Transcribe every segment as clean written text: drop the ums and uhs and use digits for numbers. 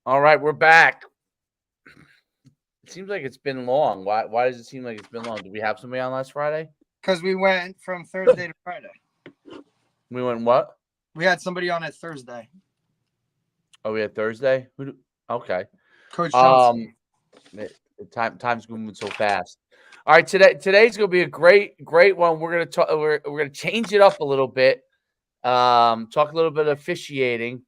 All right, we're back. It seems like it's been long. Why does it seem like it's been long? Did we have somebody on last Friday? Because we went from Thursday to Friday. We went what? We had somebody on at Thursday. Oh, we had Thursday? Okay. Coach Johnson. Time's moving so fast. All right, today's gonna be a great one. We're gonna talk. We're gonna change it up a little bit. Talk a little bit of officiating,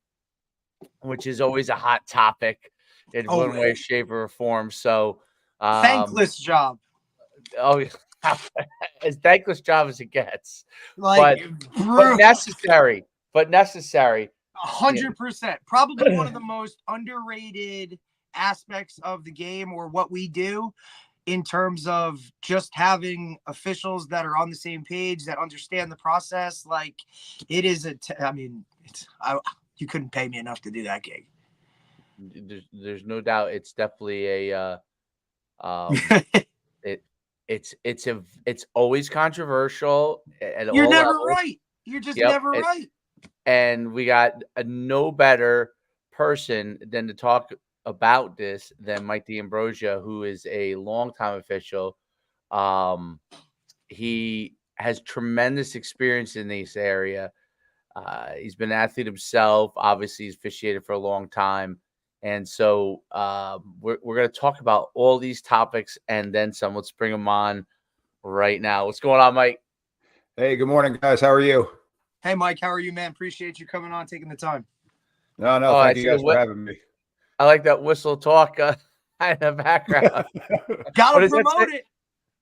which is always a hot topic in one way, shape, or form. So, thankless job. Oh, as thankless job as it gets, but necessary. But necessary. 100%. Probably one of the most underrated aspects of the game, or what we do, in terms of just having officials that are on the same page, that understand the process. Like, it is you couldn't pay me enough to do that gig. There's no doubt. It's definitely a it's always controversial. You're never right. You're just never right. And we got no better person than to talk about this than Mike D'Ambrosia, who is a longtime official. He has tremendous experience in this area. He's been an athlete himself. Obviously, he's officiated for a long time. And so we're going to talk about all these topics and then some. Let's bring them on right now. What's going on, Mike? Hey, good morning, guys. How are you? Hey, Mike. How are you, man? Appreciate you coming on, taking the time. No, thank you guys for having me. I like that whistle talk in the background. Gotta promote it.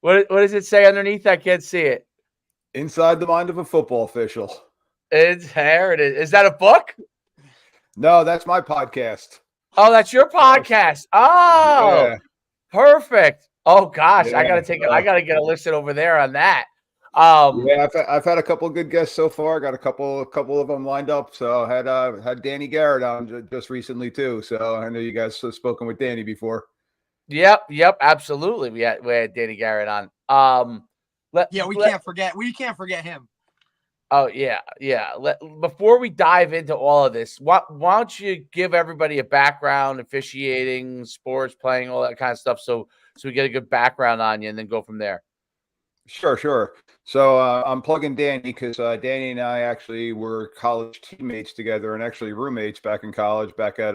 What does it say underneath? I can't see it. Inside the mind of a football official. There it is. Is that a book? No, that's my podcast. Oh, that's your podcast. Oh, yeah. Perfect. Oh gosh, yeah, I gotta get a listen over there on that. Yeah, I've had a couple of good guests so far. Got a couple of them lined up. So I had Danny Garrett on just recently too. So I know you guys have spoken with Danny before. Yep, absolutely. We had Danny Garrett on. We can't forget him. Oh yeah. Before we dive into all of this, why don't you give everybody a background, officiating, sports, playing, all that kind of stuff, so we get a good background on you, and then go from there. Sure. So I'm plugging Danny because Danny and I actually were college teammates together and actually roommates back in college, back at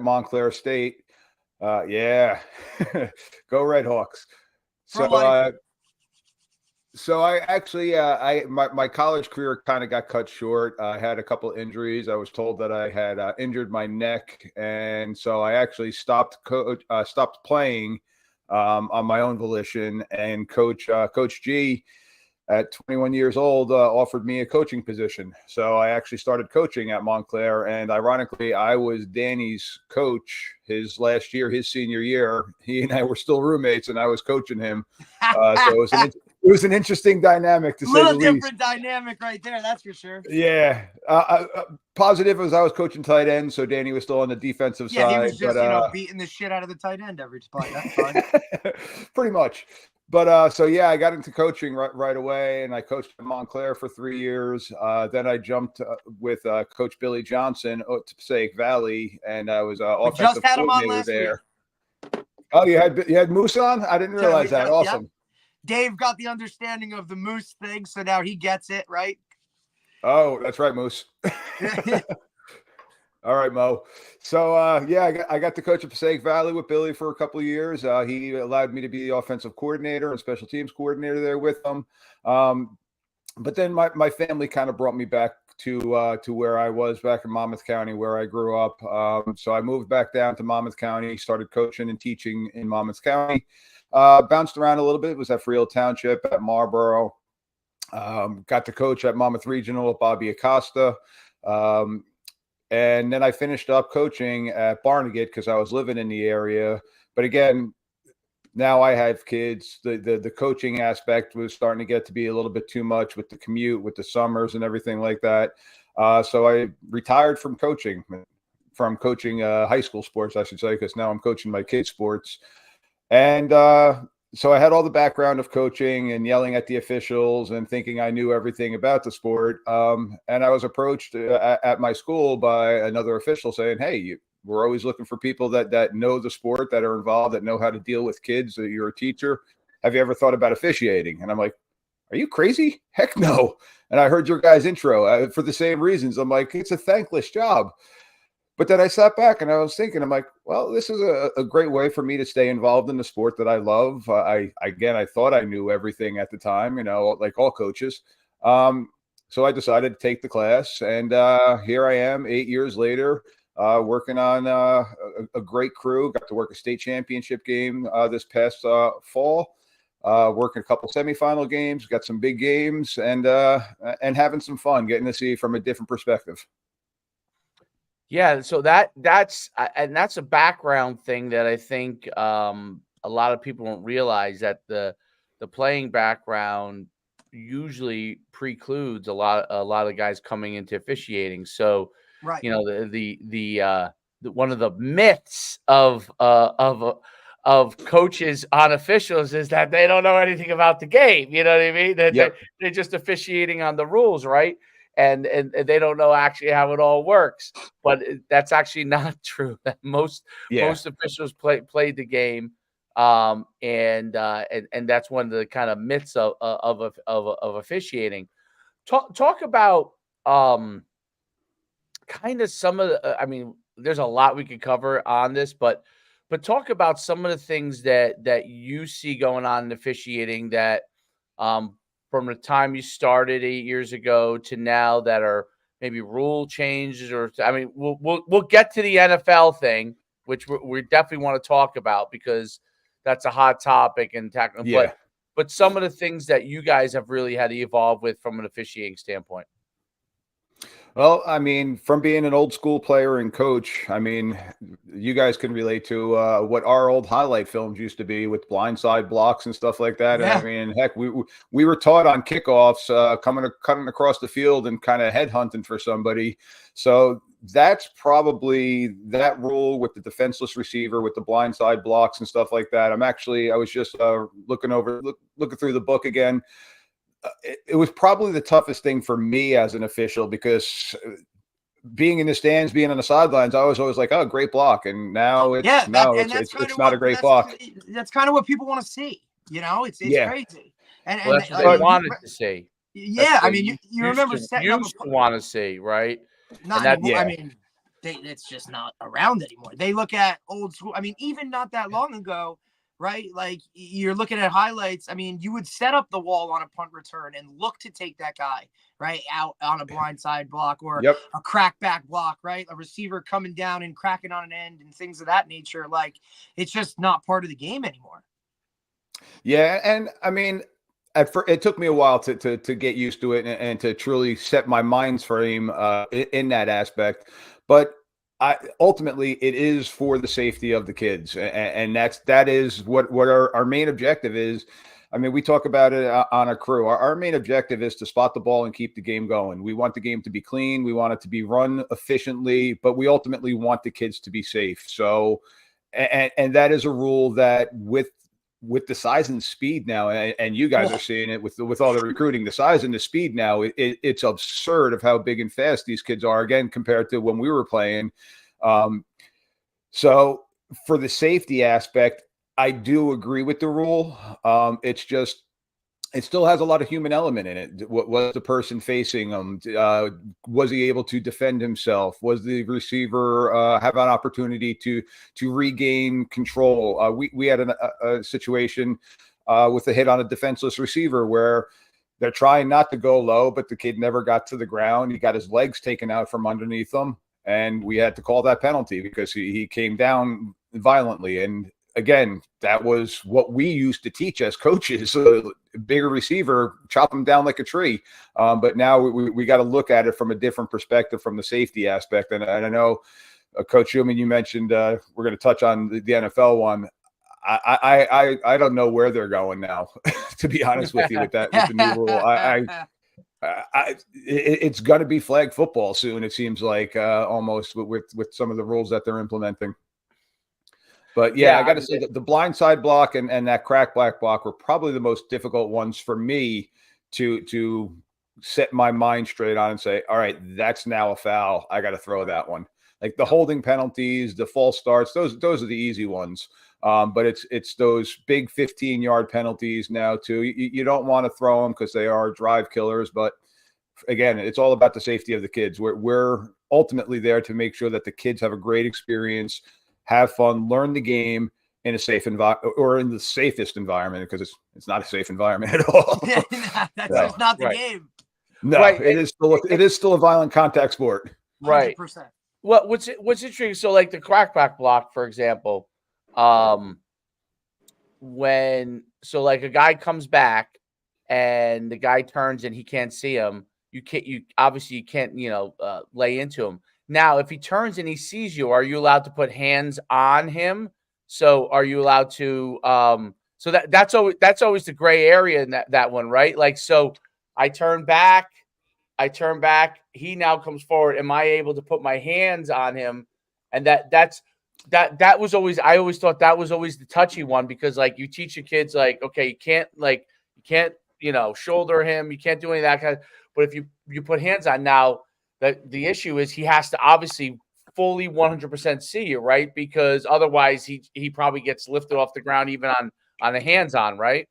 Montclair State. Yeah, go Redhawks. So I actually, my college career kind of got cut short. I had a couple of injuries. I was told that I had injured my neck, and so I actually stopped playing on my own volition. And Coach G, at 21 years old, offered me a coaching position. So I actually started coaching at Montclair, and ironically, I was Danny's coach his last year, his senior year. He and I were still roommates, and I was coaching him. So it was an interesting dynamic, to say the least. Little different dynamic right there, that's for sure. Yeah. Positive as I was coaching tight end, so Danny was still on the defensive side. Yeah, he was just, beating the shit out of the tight end every play. That's fine. Pretty much. But so yeah, I got into coaching right away, and I coached at Montclair for 3 years. Then I jumped with Coach Billy Johnson to Passaic Valley, and I was offensive coordinator there. Week. Oh, you had Moose on? I didn't realize that. Awesome. Yeah. Dave got the understanding of the Moose thing, so now he gets it, right? Oh, that's right, Moose. All right, Mo. So, I got to coach at Passaic Valley with Billy for a couple of years. He allowed me to be the offensive coordinator and special teams coordinator there with him. But then my family kind of brought me back to where I was back in Monmouth County, where I grew up. So I moved back down to Monmouth County, started coaching and teaching in Monmouth County. Bounced around a little bit, was at Freehold Township, at Marlboro. Got to coach at Monmouth Regional with Bobby Acosta. And then I finished up coaching at Barnegat because I was living in the area. But again, now I have kids. The coaching aspect was starting to get to be a little bit too much with the commute, with the summers and everything like that. So I retired from coaching high school sports, I should say, because now I'm coaching my kids' sports. And so I had all the background of coaching and yelling at the officials and thinking I knew everything about the sport. And I was approached at my school by another official saying, "Hey, we're always looking for people that know the sport, that are involved, that know how to deal with kids. You're a teacher. Have you ever thought about officiating? And I'm like, are you crazy? Heck no. And I heard your guys' intro for the same reasons. I'm like, it's a thankless job. But then I sat back and I was thinking, I'm like, well, this is a great way for me to stay involved in the sport that I love. I thought I knew everything at the time, like all coaches. So I decided to take the class, and here I am 8 years later, working on a great crew. Got to work a state championship game this past fall. Working a couple semifinal games, got some big games, and having some fun, getting to see from a different perspective. Yeah, so that's a background thing that I think a lot of people don't realize, that the playing background usually precludes a lot of guys coming into officiating. So, Right. the one of the myths of coaches on officials is that they don't know anything about the game. You know what I mean? That Yep. they're just officiating on the rules, right? And they don't know actually how it all works. But that's actually not true. Most officials played the game, and that's one of the kind of myths of officiating. Talk about kind of some of the. I mean, there's a lot we could cover on this, but talk about some of the things that you see going on in officiating that, from the time you started 8 years ago to now, that are maybe rule changes, or I mean, we'll get to the NFL thing, which we definitely want to talk about, because that's a hot topic and tackle. Yeah. But some of the things that you guys have really had to evolve with from an officiating standpoint. Well, I mean, from being an old school player and coach, I mean, you guys can relate to what our old highlight films used to be with blindside blocks and stuff like that. Yeah. And I mean, heck, we were taught on kickoffs, cutting across the field and kind of headhunting for somebody. So that's probably that rule with the defenseless receiver, with the blindside blocks and stuff like that. I was just looking through the book again. It was probably the toughest thing for me as an official, because being in the stands, being on the sidelines, I was always like, oh, great block. And now it's not a great block. That's kind of what people want to see. It's crazy. And that's what they wanted to see. Yeah. I mean, you remember setting up to want to see, right? Not anymore. I mean, it's just not around anymore. They look at old school. I mean, even not that long ago, right? Like, you're looking at highlights. I mean, you would set up the wall on a punt return and look to take that guy right out on a blindside block, or a crack back block, right? A receiver coming down and cracking on an end and things of that nature. Like, it's just not part of the game anymore. Yeah. And I mean, it took me a while to get used to it and to truly set my mind's frame in that aspect. But ultimately, it is for the safety of the kids, and that is what our main objective is. I mean, we talk about it on a crew. Our main objective is to spot the ball and keep the game going. We want the game to be clean. We want it to be run efficiently, but we ultimately want the kids to be safe. So, and that is a rule that with the size and speed now, and you guys are seeing it with all the recruiting, the size and the speed now, it's absurd of how big and fast these kids are, again, compared to when we were playing. So for the safety aspect, I do agree with the rule. It's just, it still has a lot of human element in it. What was the person facing him? Was he able to defend himself? Was the receiver have an opportunity to regain control? We had a situation with a hit on a defenseless receiver where they're trying not to go low, but the kid never got to the ground. He got his legs taken out from underneath him, and we had to call that penalty because he came down violently. And again, that was what we used to teach as coaches. A bigger receiver, chop him down like a tree. But now we got to look at it from a different perspective, from the safety aspect. And I know, Coach Schuman, you mentioned we're going to touch on the NFL one. I don't know where they're going now, to be honest with you, with the new rule. It's going to be flag football soon, it seems like, almost with some of the rules that they're implementing. But I got to say that the blindside block and that crack back block were probably the most difficult ones for me to set my mind straight on and say, all right, that's now a foul. I got to throw that one. Like the holding penalties, the false starts, those are the easy ones. But it's those big 15-yard penalties now too. You don't want to throw them because they are drive killers. But again, it's all about the safety of the kids. We're ultimately there to make sure that the kids have a great experience, have fun, learn the game in a safe environment, or in the safest environment, because it's not a safe environment at all. That's just not the game. No, Right. it is still a violent contact sport. Right. 100%. What's interesting? So like the crackback block, for example, like a guy comes back and the guy turns and he can't see him, you can't lay into him. Now, if he turns and he sees you, are you allowed to put hands on him? So are you allowed to so that's always the gray area in that one, right? Like, so I turn back, he now comes forward. Am I able to put my hands on him? And that was always, I always thought that was always the touchy one, because like you teach your kids, like, okay, you can't shoulder him, you can't do any of that kind of, but if you put hands on, now the issue is he has to obviously fully 100% see you, right? Because otherwise he probably gets lifted off the ground even on a hands on, right?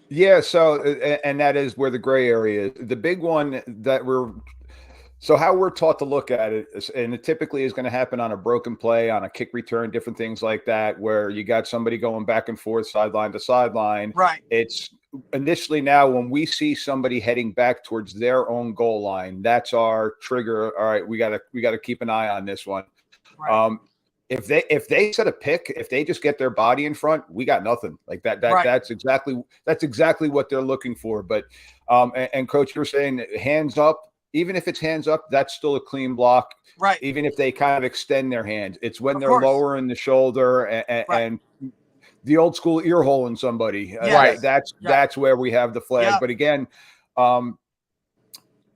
Yeah, so and that is where the gray area is. The big one that how we're taught to look at it is, and it typically is going to happen on a broken play, on a kick return, different things like that, where you got somebody going back and forth, sideline to sideline. Right. It's initially, now when we see somebody heading back towards their own goal line, that's our trigger. All right, we gotta keep an eye on this one. Right. If they set a pick, if they just get their body in front, we got nothing. Like that. Right. That's exactly what they're looking for. But and coach, you're saying hands up. Even if it's hands up, that's still a clean block. Right. Even if they kind of extend their hands, it's when they're course. lowering the shoulder and the old school ear hole in somebody. Yes. That's where we have the flag. Yeah. But again,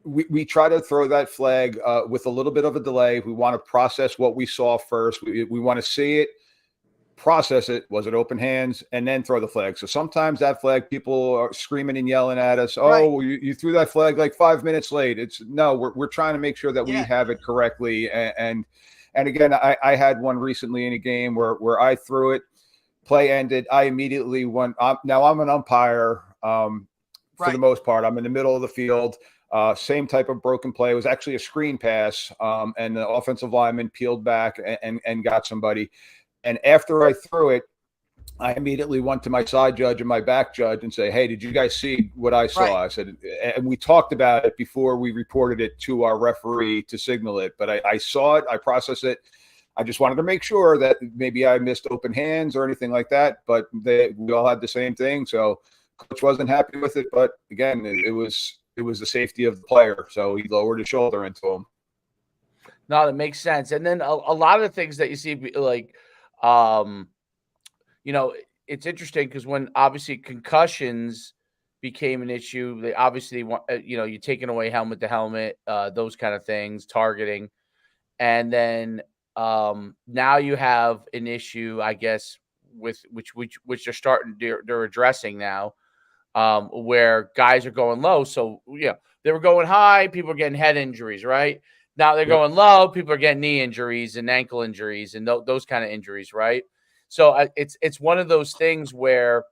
we try to throw that flag with a little bit of a delay. We want to process what we saw first. We want to see it, process it. Was it open hands? And then throw the flag. So sometimes that flag, people are screaming and yelling at us. Oh, you threw that flag like 5 minutes late. We're trying to make sure that we have it correctly. And again, I had one recently in a game where I threw it, play ended. I immediately went. Now I'm an umpire for the most part. I'm in the middle of the field. Same type of broken play. It was actually a screen pass, and the offensive lineman peeled back and got somebody. And after I threw it, I immediately went to my side judge and my back judge and say, hey, did you guys see what I saw? Right. I said, and we talked about it before we reported it to our referee to signal it. But I saw it. I processed it. I just wanted to make sure that maybe I missed open hands or anything like that. But we all had the same thing. So coach wasn't happy with it. But again, it was the safety of the player. So he lowered his shoulder into him. No, that makes sense. And then a lot of the things that you see, like, it's interesting because when obviously concussions became an issue, they obviously want, you're taking away helmet to helmet, those kind of things, targeting. And then now you have an issue, I guess, with which they're addressing now, where guys are going low. So, they were going high, people are getting head injuries, right? Now they're going low, people are getting knee injuries and ankle injuries and those kind of injuries, right? So it's one of those things where,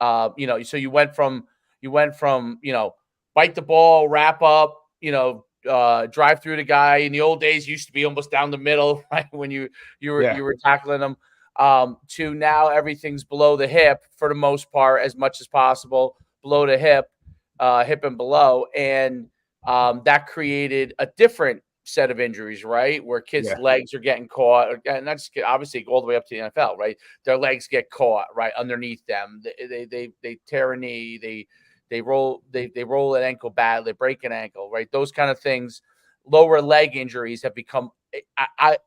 so you went from bite the ball, wrap up, drive through the guy. In the old days, used to be almost down the middle, right? When you were tackling them, to now everything's below the hip for the most part, as much as possible below the hip and below, and that created a different set of injuries, right? Where kids' legs are getting caught, and that's obviously all the way up to the NFL, right? Their legs get caught right underneath them. They tear a knee, they roll an ankle bad, they break an ankle, right? Those kind of things. Lower leg injuries have become. I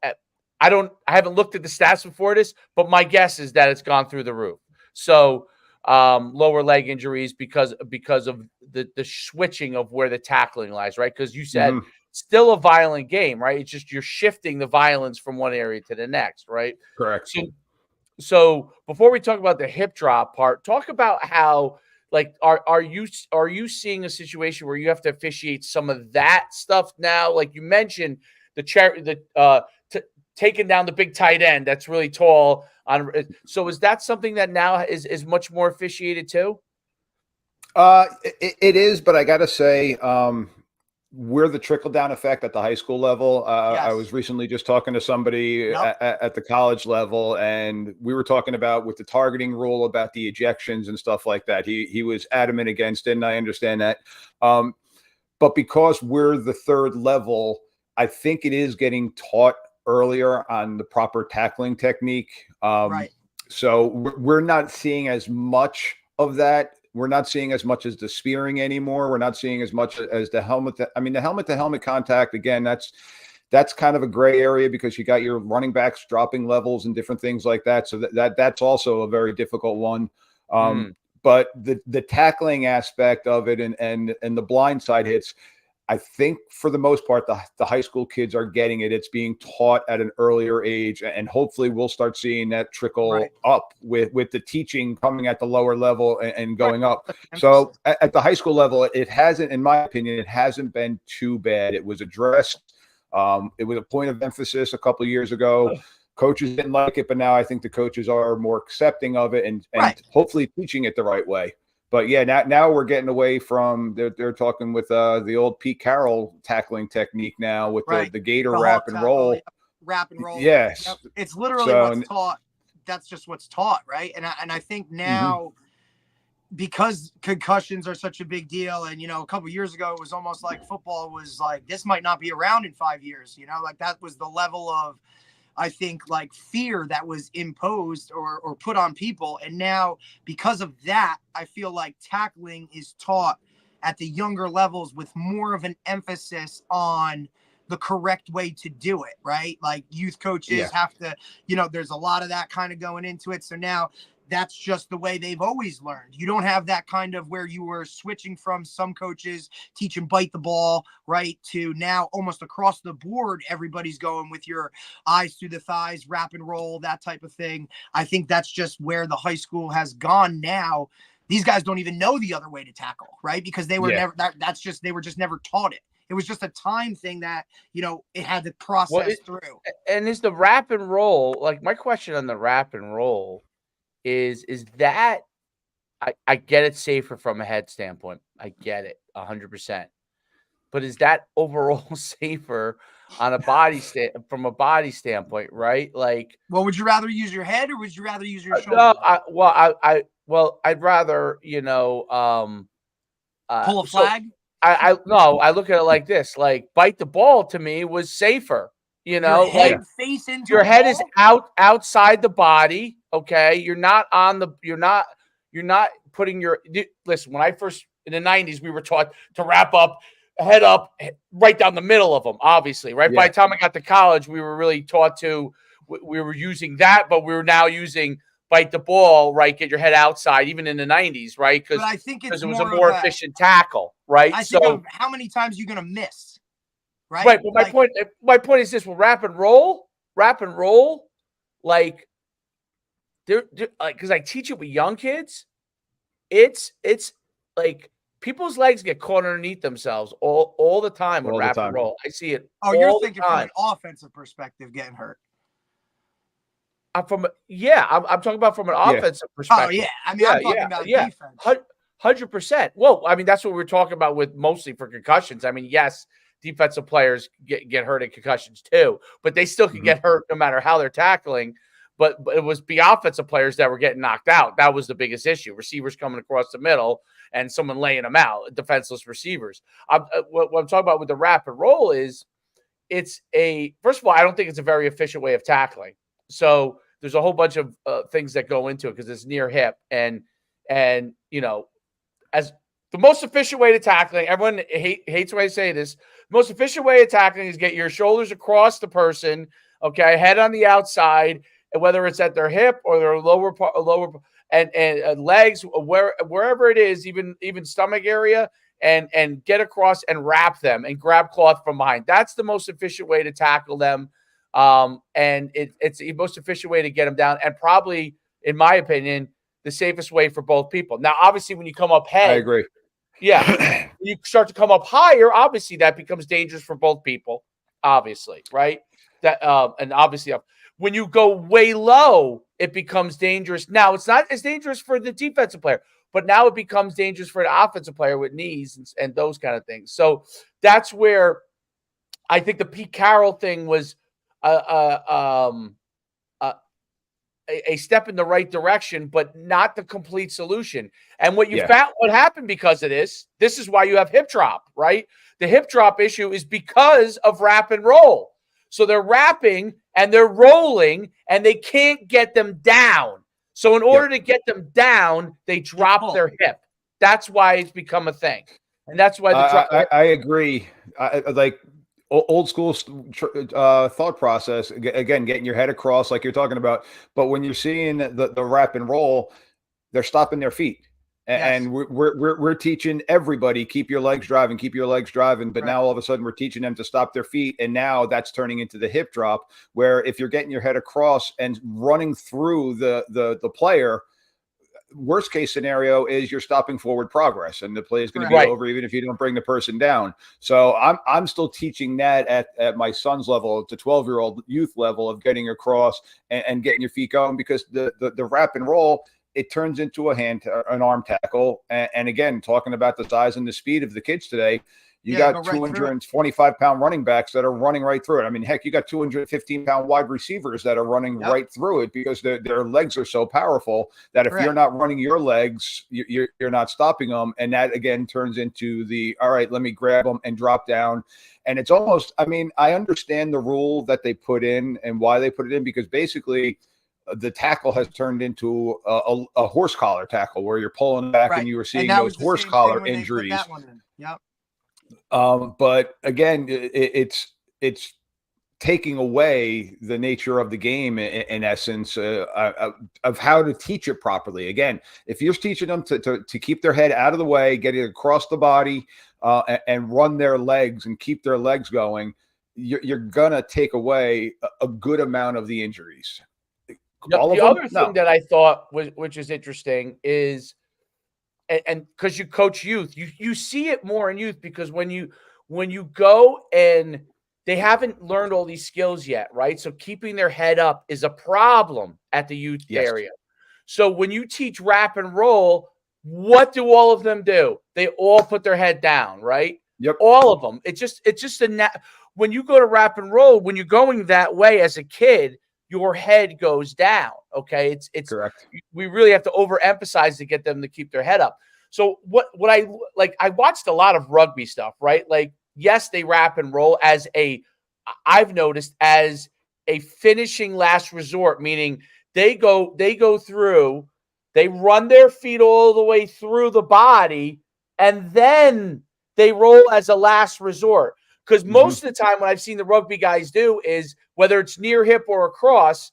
haven't looked at the stats before this, but my guess is that it's gone through the roof. So lower leg injuries because of the switching of where the tackling lies, right? Because you said still a violent game, right? It's just you're shifting the violence from one area to the next, right? Correct. So before we talk about the hip drop part, talk about how, like, are you seeing a situation where you have to officiate some of that stuff now? Like you mentioned, to taking down the big tight end that's really tall. So is that something that now is much more officiated too? It is, but I got to say, we're the trickle down effect at the high school level. I was recently just talking to somebody at the college level, and we were talking about with the targeting rule about the ejections and stuff like that. He was adamant against it, and I understand that. But because we're the third level, I think it is getting taught earlier on the proper tackling technique. Right. So we're not seeing as much of that. We're not seeing as much as the spearing anymore. We're not seeing as much as the helmet. The helmet to helmet contact, again, that's kind of a gray area because you got your running backs dropping levels and different things like that. So that's also a very difficult one. But the tackling aspect of it and the blind side hits, I think for the most part, the high school kids are getting it. It's being taught at an earlier age, and hopefully we'll start seeing that trickle up with the teaching coming at the lower level and going up. So at the high school level, it hasn't, in my opinion, it hasn't been too bad. It was addressed. It was a point of emphasis a couple of years ago. Coaches didn't like it, but now I think the coaches are more accepting of it and hopefully teaching it the right way. But yeah, now we're getting away from they're talking with the old Pete Carroll tackling technique now with the gator wrap and roll. Wrap and roll. Yes. Yep. It's literally what's taught. That's just what's taught, right? And I think now because concussions are such a big deal, and a couple of years ago it was almost like football was like this might not be around in 5 years, like that was the level of, I think, like fear that was imposed or put on people. And now because of that, I feel like tackling is taught at the younger levels with more of an emphasis on the correct way to do it, right? Like youth coaches have to, there's a lot of that kind of going into it. So now that's just the way they've always learned. You don't have that kind of where you were switching from some coaches teaching bite the ball, right, to now almost across the board, everybody's going with your eyes through the thighs, wrap and roll, that type of thing. I think that's just where the high school has gone now. These guys don't even know the other way to tackle, right? Because they were never, they were just never taught it. It was just a time thing that, it had to process through. And is the wrap and roll, like my question on the wrap and roll, is that I get it safer from a head standpoint. I get it 100%. But is that overall safer on a from a body standpoint, right? Like, well, would you rather use your head or would you rather use your shoulder? No, I'd rather, pull a flag. I look at it like this, like bite the ball to me was safer. Your head face into your head is outside the body. Okay. You're not putting listen, when I first in the 90s, we were taught to wrap up, head up, right down the middle of them, obviously, right? By the time I got to college, we were really taught we were using that, but we were now using bite the ball, right? Get your head outside, even in the 90s, right? Because I think it was a more efficient tackle, right? I think of how many times you're going to miss. Right. But my point is this: well, wrap and roll, like because I teach it with young kids. It's like people's legs get caught underneath themselves all the time with wrap and roll. I see it. Oh, you're thinking from an offensive perspective, getting hurt. I'm talking about from an offensive perspective. Oh yeah, I'm talking about defense. 100%. Well, I mean that's what we're talking about with mostly for concussions. I mean, yes. Defensive players get hurt in concussions too, but they still can get hurt no matter how they're tackling. But it was the offensive players that were getting knocked out. That was the biggest issue. Receivers coming across the middle and someone laying them out, defenseless receivers. What I'm talking about with the wrap and roll is first of all, I don't think it's a very efficient way of tackling. So there's a whole bunch of things that go into it because it's near hip and as the most efficient way to tackling, everyone hates when I say this. The most efficient way of tackling is get your shoulders across the person, okay, head on the outside, and whether it's at their hip or their lower and legs, wherever it is, even stomach area, and get across and wrap them and grab cloth from behind. That's the most efficient way to tackle them, and it's the most efficient way to get them down, and probably, in my opinion, the safest way for both people. Now, obviously, when you come up head, I agree. Yeah, you start to come up higher. Obviously, that becomes dangerous for both people. Obviously, right? That and obviously when you go way low, it becomes dangerous. Now it's not as dangerous for the defensive player, but now it becomes dangerous for the offensive player with knees and those kind of things. So that's where I think the Pete Carroll thing was a step in the right direction, but not the complete solution. And what you found, what happened because of this is why you have hip drop, right? The hip drop issue is because of wrap and roll. So they're wrapping and they're rolling and they can't get them down. So in order to get them down, they drop their hip. That's why it's become a thing. And that's why I agree. Like old school thought process, again, getting your head across like you're talking about. But when you're seeing the wrap and roll, they're stopping their feet. And we're teaching everybody, keep your legs driving, keep your legs driving. But now all of a sudden we're teaching them to stop their feet. And now that's turning into the hip drop, where if you're getting your head across and running through the player, worst case scenario is you're stopping forward progress and the play is going to be over even if you don't bring the person down. So I'm still teaching that at my son's level, to 12-year-old youth level, of getting across and getting your feet going, because the wrap and roll, it turns into an arm tackle. And again, talking about the size and the speed of the kids today, you got 225-pound running backs that are running right through it. I mean, heck, you got 215-pound wide receivers that are running right through it because their legs are so powerful that if you're not running your legs, you're not stopping them. And that, again, turns into all right, let me grab them and drop down. And it's almost, I mean, I understand the rule that they put in and why they put it in, because basically the tackle has turned into a horse collar tackle where you're pulling back and you were seeing those horse collar injuries. But again, it's taking away the nature of the game in essence, of how to teach it properly. Again, if you're teaching them to keep their head out of the way, get it across the body, and run their legs and keep their legs going, you're gonna take away a good amount of the injuries. The other thing that I thought which is interesting is, and because you coach youth, you see it more in youth, because when you go and they haven't learned all these skills yet, right? So keeping their head up is a problem at the youth area. So when you teach wrap and roll, what do all of them do? They all put their head down, right? Yep. All of them. It's just when you go to wrap and roll, when you're going that way as a kid, your head goes down. Okay. It's correct. We really have to overemphasize to get them to keep their head up. So what I like, I watched a lot of rugby stuff, right? Like, yes, they wrap and roll I've noticed as a finishing last resort, meaning they go through, they run their feet all the way through the body, and then they roll as a last resort. Because most of the time what I've seen the rugby guys do is, whether it's near hip or across,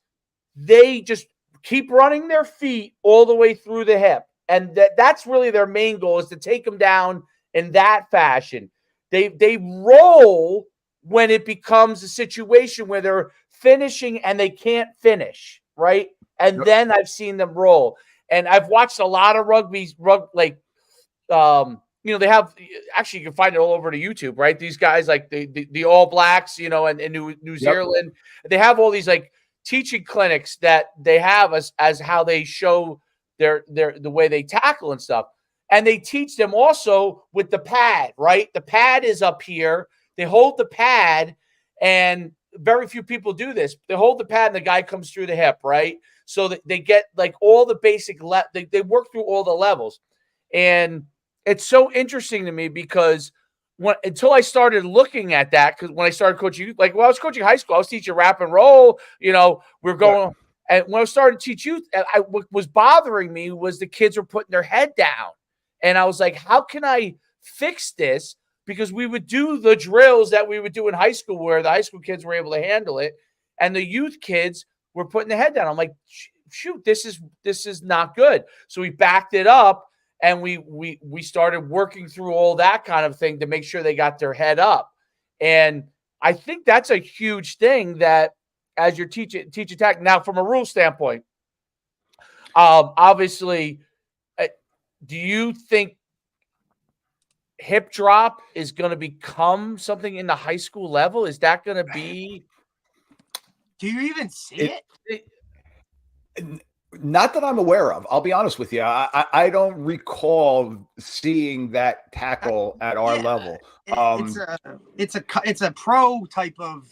they just keep running their feet all the way through the hip. And that's really their main goal, is to take them down in that fashion. They roll when it becomes a situation where they're finishing and they can't finish, right? And then I've seen them roll. And I've watched a lot of they have, actually, you can find it all over to YouTube, right? These guys, like the All Blacks, and New Zealand, they have all these like teaching clinics that they have as how they show the way they tackle and stuff. And they teach them also with the pad, right? The pad is up here. They hold the pad, and very few people do this. They hold the pad and the guy comes through the hip, right? So that they get like all the basic, they work through all the levels. And it's so interesting to me because until I started looking at that, because when I started coaching, like when I was coaching high school, I was teaching wrap and roll, we're going, and when I started to teach youth, what was bothering me was the kids were putting their head down. And I was like, how can I fix this? Because we would do the drills that we would do in high school where the high school kids were able to handle it, and the youth kids were putting their head down. I'm like, shoot, this is not good. So we backed it up. And we started working through all that kind of thing to make sure they got their head up. And I think that's a huge thing that as you're teach attack. Now, from a rule standpoint, obviously, do you think hip drop is going to become something in the high school level? Is that going to be Do you even see it? Not that I'm aware of. I'll be honest with you. I don't recall seeing that tackle at our level. It's a pro type of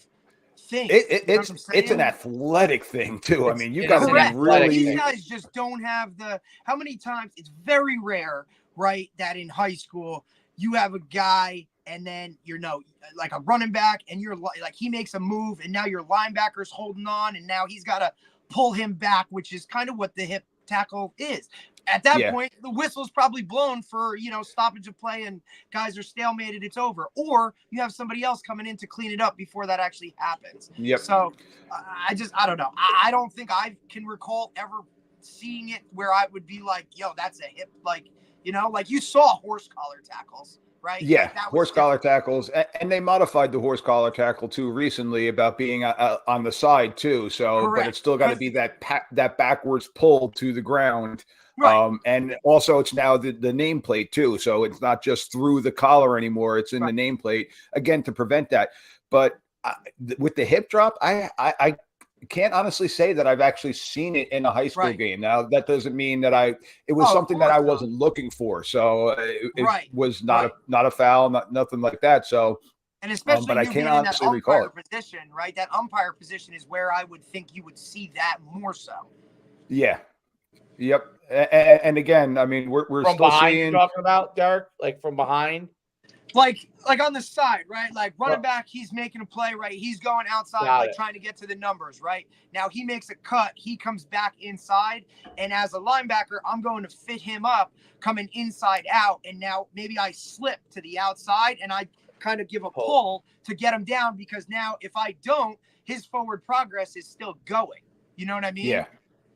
thing. It's an athletic thing too. I mean, you got to be really. These guys just don't have the. How many times? It's very rare, right? That in high school you have a guy and then like a running back, and you're like he makes a move, and now your linebacker's holding on, and now he's got to pull him back, which is kind of what the hip tackle is. At that point, the whistle's probably blown for, stoppage of play and guys are stalemated. It's over. Or you have somebody else coming in to clean it up before that actually happens. Yep. So I don't know. I don't think I can recall ever seeing it where I would be like, yo, that's a hip, like you saw horse collar tackles. Right. Yeah, like horse collar tackles, and they modified the horse collar tackle too recently about being on the side too. So, Correct. But it's still got to be that backwards pull to the ground. Right. And also it's now the nameplate too. So it's not just through the collar anymore. It's in the nameplate again to prevent that. But with the hip drop, I can't honestly say that I've actually seen it in a high school game. Now that doesn't mean that it was something that I wasn't looking for. So it was not a foul, nothing like that. So, and especially but I can't honestly recall it. Position, right? That umpire position is where I would think you would see that more so. Yeah. Yep. And again, I mean, we're from still behind seeing. You're talking about, Derek, like from behind. Like on the side, right? Like running back, he's making a play, right? He's going outside, trying to get to the numbers, right? Now he makes a cut. He comes back inside. And as a linebacker, I'm going to fit him up coming inside out. And now maybe I slip to the outside and I kind of give a pull to get him down, because now if I don't, his forward progress is still going. You know what I mean? Yeah.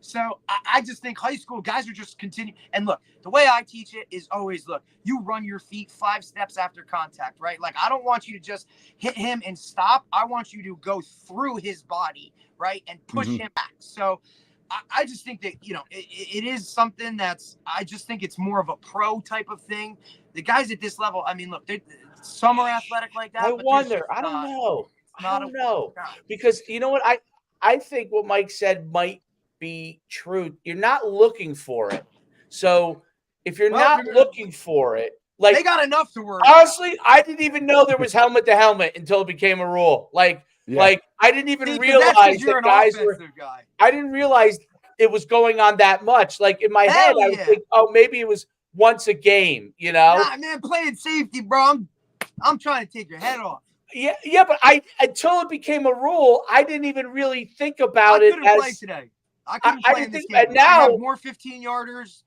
So I just think high school guys are just continuing. And look, the way I teach it is always, look, you run your feet 5 steps after contact, right? Like, I don't want you to just hit him and stop. I want you to go through his body, right? And push him back. So I just think that, it is something I just think it's more of a pro type of thing. The guys at this level, I mean, look, some are athletic like that. I wonder. I don't know. Because you know what? I think what Mike said might be true. You're not looking for it. So if you're not looking for it, like, they got enough to worry. Honestly, I didn't even know there was helmet to helmet until it became a rule. Like I didn't even realize that guys were. I didn't realize it was going on that much. Like in my head, I would think, oh, maybe it was once a game. Nah, man, playing safety, bro. I'm trying to take your head off. Yeah, but until it became a rule, I didn't even really think about it. I couldn't play today. I couldn't play in this game. And now, I have more 15-yarders.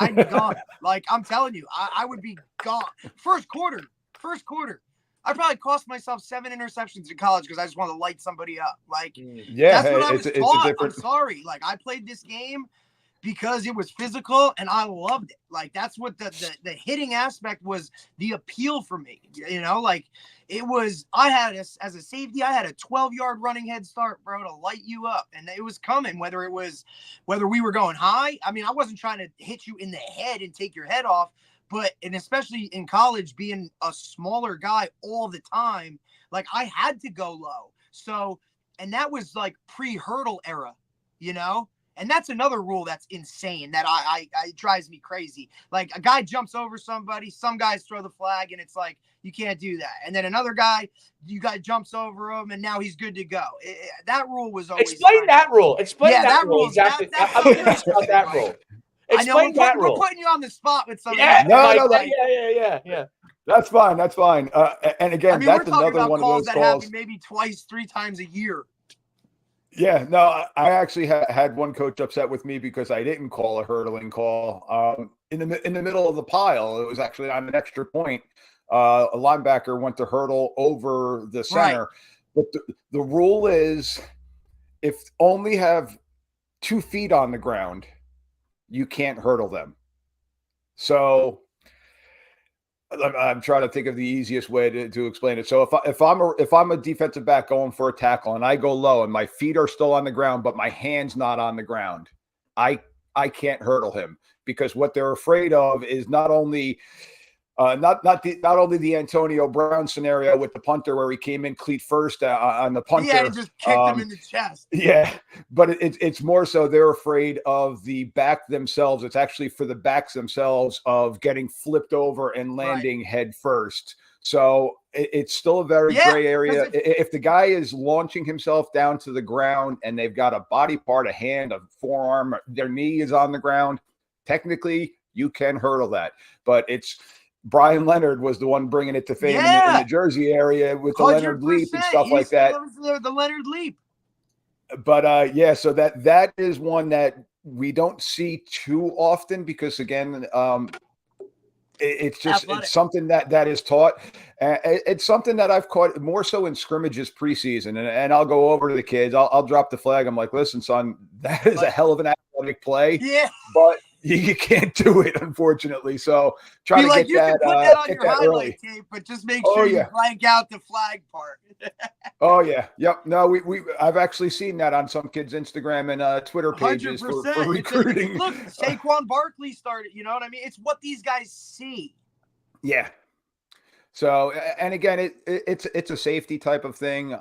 I'd be gone. Like, I'm telling you, I would be gone. First quarter. I probably cost myself 7 interceptions in college because I just want to light somebody up. Like, that's what I was taught. I'm sorry. Like, I played this game because it was physical and I loved it. Like, that's what the hitting aspect was, the appeal for me. Like, it was, as a safety, I had a 12-yard running head start, bro, to light you up. And it was coming, whether we were going high. I mean, I wasn't trying to hit you in the head and take your head off, and especially in college, being a smaller guy all the time, like, I had to go low. So, and that was like pre-hurdle era, And that's another rule that's insane that I drives me crazy. Like, a guy jumps over somebody, some guys throw the flag, and it's like, you can't do that. And then another guy, jumps over him, and now he's good to go. That rule was always. Explain that rule. Explain that rule. Exactly. I'm curious about that rule. Explain that rule. We're putting you on the spot with something. Yeah. Yeah. That's fine. And again, that's another one of those that calls happen maybe 2-3 times a year. Yeah, no, I actually had one coach upset with me because I didn't call a hurdling call in the middle of the pile. It was actually on an extra point. A linebacker went to hurdle over the center. Right. But the rule is, if only have 2 feet on the ground, you can't hurdle them. So I'm trying to think of the easiest way to explain it. So if I'm a defensive back going for a tackle and I go low and my feet are still on the ground, but my hand's not on the ground, I can't hurdle him, because what they're afraid of is not only Not only the Antonio Brown scenario with the punter where he came in cleat first on the punter. Yeah, and just kicked him in the chest. Yeah, but it's more so they're afraid of the back themselves. It's actually for the backs themselves of getting flipped over and landing head first. So it's still a very gray area. If the guy is launching himself down to the ground and they've got a body part, a hand, a forearm, their knee is on the ground, technically you can hurdle that. But it's Brian Leonard was the one bringing it to fame in the Jersey area with the Leonard leap and stuff like that. The Leonard leap. But so that is one that we don't see too often because again, it's just athletic. It's something that is taught. It's something that I've caught more so in scrimmages preseason, and I'll go over to the kids. I'll drop the flag. I'm like, listen, son, that is a hell of an athletic play. Yeah, but you can't do it, unfortunately. So try to get that. You can put that on your highlight tape, but just make sure you blank out the flag part. Oh yeah, yep. No, I've actually seen that on some kids' Instagram and Twitter pages for recruiting. Look, Saquon Barkley started. You know what I mean? It's what these guys see. Yeah. So, and again, it's a safety type of thing.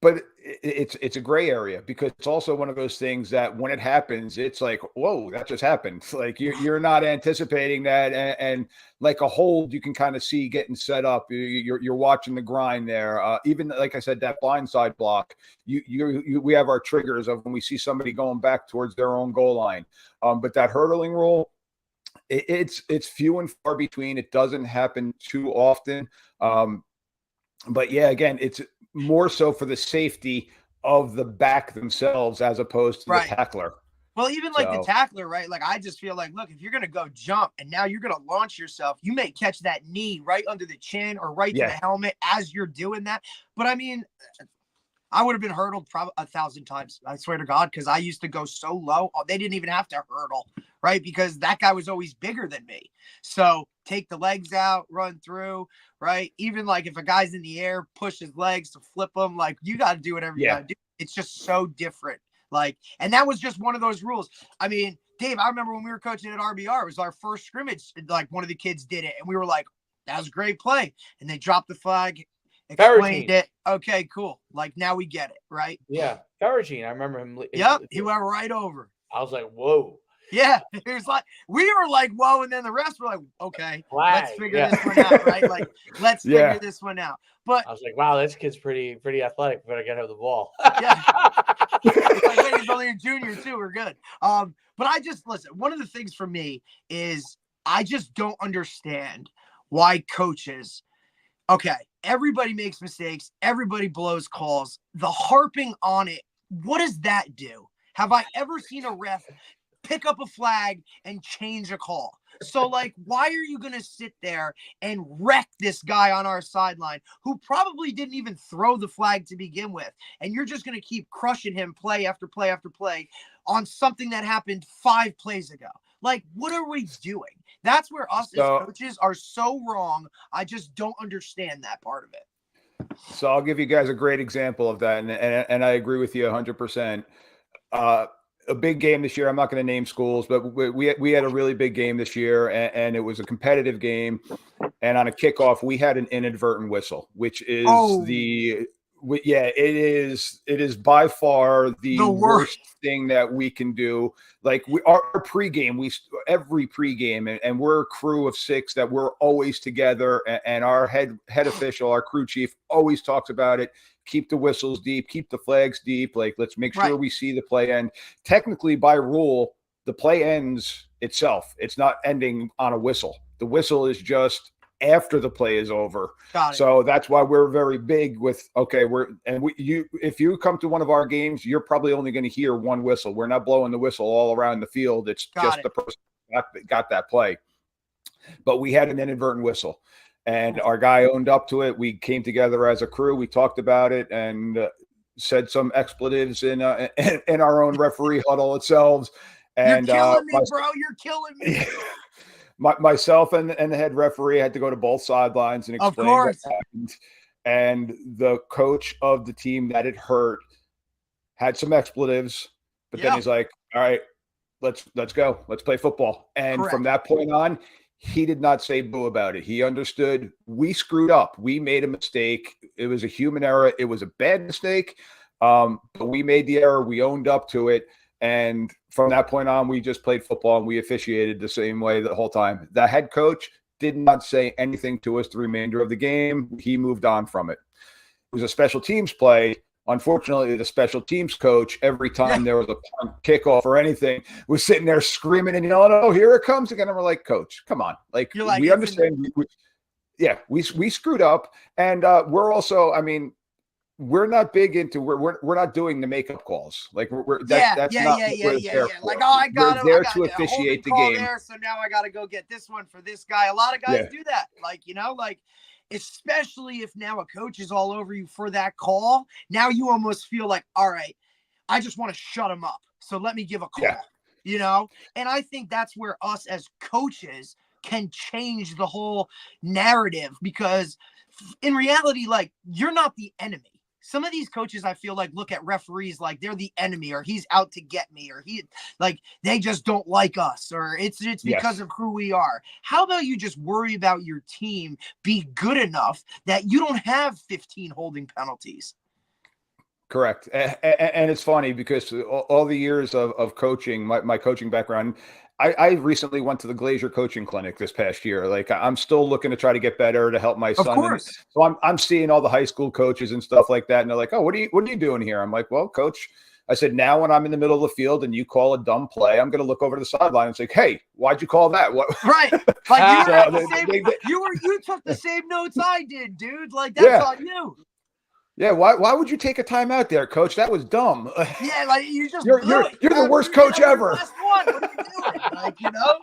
But it's a gray area because it's also one of those things that when it happens, it's like, whoa, that just happened. Like you're not anticipating that, and like a hold, you can kind of see getting set up. You're watching the grind there. Even like I said, that blindside block. We have our triggers of when we see somebody going back towards their own goal line. But that hurdling rule, it's few and far between. It doesn't happen too often. But yeah, again, it's more so for the safety of the back themselves as opposed to the tackler. Well, even like the tackler, right? Like I just feel like, look, if you're going to go jump and now you're going to launch yourself, you may catch that knee right under the chin or right to the helmet as you're doing that. But I mean, I would have been hurdled probably 1,000 times. I swear to God, because I used to go so low. They didn't even have to hurdle, right? Because that guy was always bigger than me. So take the legs out, run through, right? Even like if a guy's in the air, push his legs to flip them. Like you got to do whatever you got to do. It's just so different. Like, and that was just one of those rules. I mean, Dave, I remember when we were coaching at RBR, it was our first scrimmage. Like one of the kids did it, and we were like, "That was a great play." And they dropped the flag. Explained it. Okay, cool. Like now we get it, right? Yeah, Ferragine. I remember him. Yep, he went right over. I was like, "Whoa!" Yeah, it was like we were like, "Whoa!" and then the rest were like, "Okay, let's figure this one out, right? Like, let's figure this one out." But I was like, "Wow, this kid's pretty athletic. Better get him the ball." Yeah, it's like, wait, he's only a junior too. We're good. But I just listen. One of the things for me is I just don't understand why coaches. Okay, everybody makes mistakes. Everybody blows calls. The harping on it, what does that do? Have I ever seen a ref pick up a flag and change a call? So, like, why are you going to sit there and wreck this guy on our sideline who probably didn't even throw the flag to begin with? And you're just going to keep crushing him play after play after play on something that happened 5 plays ago. Like, what are we doing? That's where us as coaches are so wrong. I just don't understand that part of it. So I'll give you guys a great example of that. And I agree with you 100%. A big game this year. I'm not going to name schools, but we had a really big game this year, and it was a competitive game. And on a kickoff, we had an inadvertent whistle, which is it is by far the worst thing that we can do. Like our pregame, every pregame, and we're a crew of 6 that we're always together, and our head official, our crew chief, always talks about it. Keep the whistles deep, keep the flags deep. Like, let's make sure we see the play end. Technically, by rule, the play ends itself. It's not ending on a whistle. The whistle is just after the play is over. So that's why we're very big with, if you come to one of our games, you're probably only going to hear one whistle. We're not blowing the whistle all around the field. It's the person that got that play. But we had an inadvertent whistle, and our guy owned up to it. We came together as a crew. We talked about it and said some expletives in our own referee huddle itself. And you're killing me, bro. You're killing me. Myself and the head referee had to go to both sidelines and explain what happened. And the coach of the team that it hurt had some expletives, but then he's like, "All right, let's go. Let's play football." And from that point on, he did not say boo about it. He understood we screwed up. We made a mistake. It was a human error. It was a bad mistake. But we made the error. We owned up to it. And from that point on, we just played football and we officiated the same way the whole time. The head coach did not say anything to us the remainder of the game. He moved on from it. It was a special teams play. Unfortunately, the special teams coach, every time there was a punt, kickoff or anything, was sitting there screaming and yelling, "Oh, here it comes again." And we're like, "Coach, come on. Like, we understand. We screwed up. And we're also, I mean, we're not big into we're not doing the makeup calls. Like that's not what we're there for. Like, oh, we're there to officiate the game. There, so now I got to go get this one for this guy. A lot of guys do that. Like, you know, like, especially if now a coach is all over you for that call. Now you almost feel like, all right, I just want to shut him up. So let me give a call, you know? And I think that's where us as coaches can change the whole narrative, because in reality, like, you're not the enemy. Some of these coaches, I feel like, look at referees like they're the enemy, or he's out to get me, or they just don't like us, or it's because of who we are. How about you just worry about your team, be good enough that you don't have 15 holding penalties? Correct. And it's funny because all the years of coaching, my coaching background, I recently went to the Glazier coaching clinic this past year. Like, I'm still looking to try to get better to help my son. Of course. So I'm seeing all the high school coaches and stuff like that. And they're like, "Oh, what are you doing here?" I'm like, "Well, coach," I said, "now when I'm in the middle of the field and you call a dumb play, I'm going to look over the sideline and say, 'Hey, why'd you call that?'" What? Right. Like, you took the same notes I did, dude. Like, that's on you. Yeah, why would you take a timeout there, coach? That was dumb. Yeah, like, you're the worst coach ever. Last one. What are you doing? Like, you know?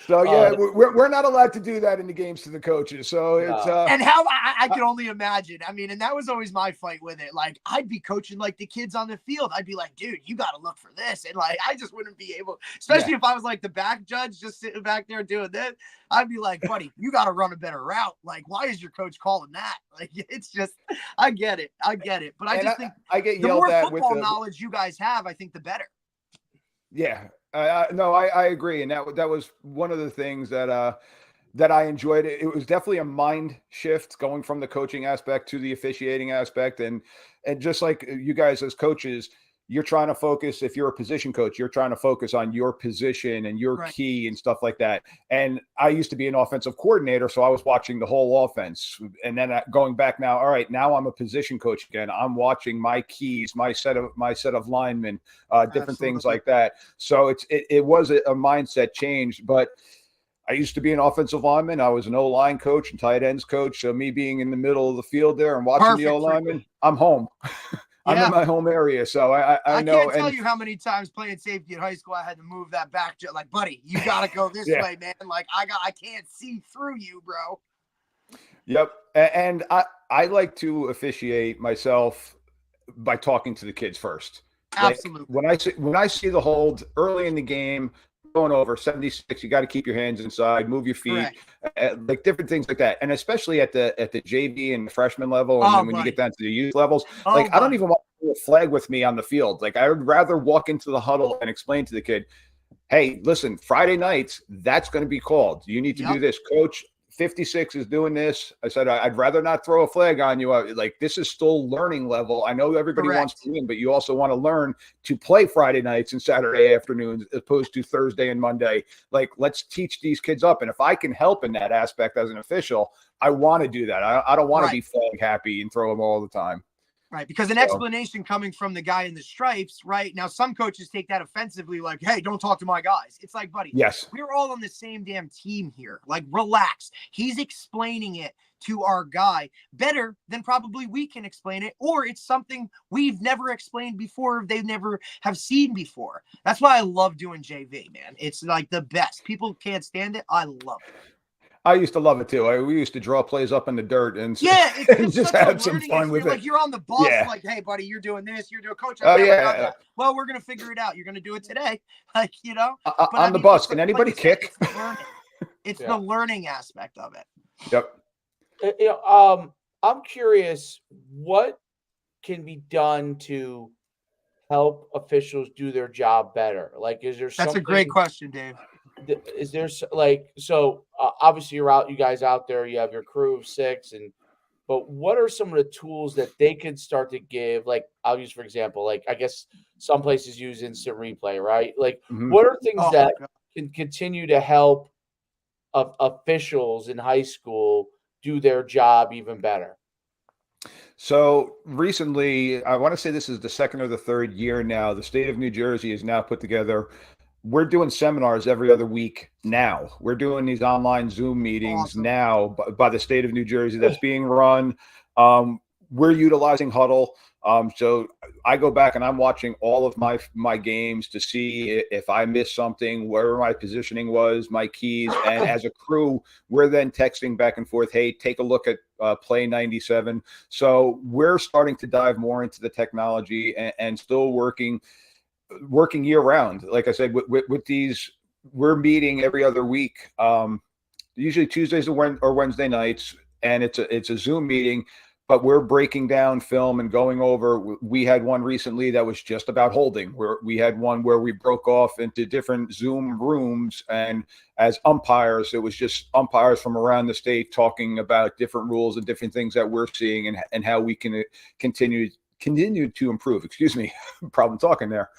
So yeah, we're not allowed to do that in the games to the coaches. So it's and how I can only imagine. I mean, and that was always my fight with it. Like, I'd be coaching like the kids on the field. I'd be like, "Dude, you got to look for this," and like, I just wouldn't be able, especially if I was like the back judge just sitting back there doing this. I'd be like, "Buddy, you got to run a better route. Like, why is your coach calling that?" Like, it's just, I get it, but I just think I get the yelled more at football with knowledge you guys have, I think the better. Yeah. No, I agree. And that was one of the things that I enjoyed. It was definitely a mind shift going from the coaching aspect to the officiating aspect. And just like you guys as coaches, you're trying to focus, if you're a position coach, you're trying to focus on your position and your key and stuff like that. And I used to be an offensive coordinator, so I was watching the whole offense. And then going back now, all right, now I'm a position coach again. I'm watching my keys, my set of linemen, different things like that. So it was a mindset change, but I used to be an offensive lineman. I was an O-line coach and tight ends coach. So me being in the middle of the field there and watching the O-lineman, I'm home. I'm in my home area, so I know. I can't tell you how many times playing safety in high school I had to move that back. Like, buddy, you got to go this way, man. Like, I can't see through you, bro. Yep. And I like to officiate myself by talking to the kids first. Absolutely. Like, when I see the hold early in the game, going over 76, you got to keep your hands inside, move your feet, like different things like that. And especially at the JV and the freshman level, and then when you get down to the youth levels, I don't even want to do a flag with me on the field. Like, I would rather walk into the huddle and explain to the kid, "Hey, listen, Friday nights, that's going to be called. You need to do this. Coach 56 is doing this." I said, "I'd rather not throw a flag on you. Like, this is still learning level. I know everybody wants to win, but you also want to learn to play Friday nights and Saturday afternoons as opposed to Thursday and Monday. Like, let's teach these kids up. And if I can help in that aspect as an official, I want to do that. I don't want to be flag happy and throw them all the time." Right, because an explanation coming from the guy in the stripes, right? Now, some coaches take that offensively, like, "Hey, don't talk to my guys." It's like, buddy, we're all on the same damn team here. Like, relax. He's explaining it to our guy better than probably we can explain it, or it's something we've never explained before, they never have seen before. That's why I love doing JV, man. It's like the best. People can't stand it. I love it. I used to love it too. We used to draw plays up in the dirt and it's just have some fun with it. Like, you're on the bus, like, "Hey, buddy, you're doing this. You're doing coach. That. Well, we're gonna figure it out. You're gonna do it today." Like, you know. On the bus, can anybody kick? It's the learning aspect of it. Yep. I'm curious, what can be done to help officials do their job better? Like, is there something? That's a great question, Dave. is there like, so obviously you guys out there, you have your crew of 6, but what are some of the tools that they can start to give? Like, I'll use, for example, like, I guess some places use instant replay, right? Like, Mhm. what are things Oh, that can continue to help officials in high school do their job even better? So recently, I want to say this is the second or the third year now, the state of New Jersey has now put together, we're doing seminars every other week now. We're doing these online Zoom meetings awesome. now by the state of New Jersey that's being run. We're utilizing Huddle. So I go back and I'm watching all of my games to see if I missed something, where my positioning was, my keys, and as a crew, we're then texting back and forth. Hey, take a look at play 97. So we're starting to dive more into the technology and still working year round. Like I said, with these, we're meeting every other week. Usually Tuesdays or Wednesday nights, and it's a Zoom meeting, but we're breaking down film and going over. We had one recently that was just about holding, where we had one where we broke off into different Zoom rooms, and as umpires, it was just umpires from around the state talking about different rules and different things that we're seeing and how we can continue to improve. Excuse me, problem talking there.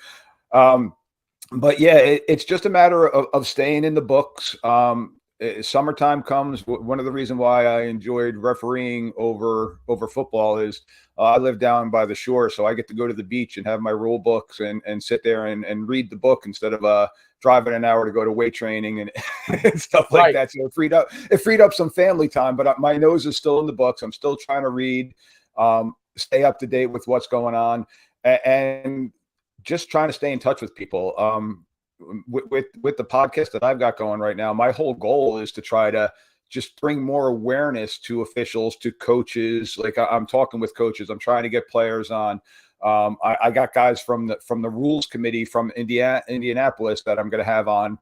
But yeah, it's just a matter of staying in the books. Summertime comes. One of the reasons why I enjoyed refereeing over football is I live down by the shore, so I get to go to the beach and have my rule books and sit there and read the book instead of driving an hour to go to weight training and stuff like that. So it freed up some family time, but my nose is still in the books. I'm still trying to read, stay up to date with what's going on, and just trying to stay in touch with people. With the podcast that I've got going right now, my whole goal is to try to just bring more awareness to officials, to coaches. Like I'm talking with coaches, I'm trying to get players on. I got guys from the rules committee from Indianapolis that I'm going to have on,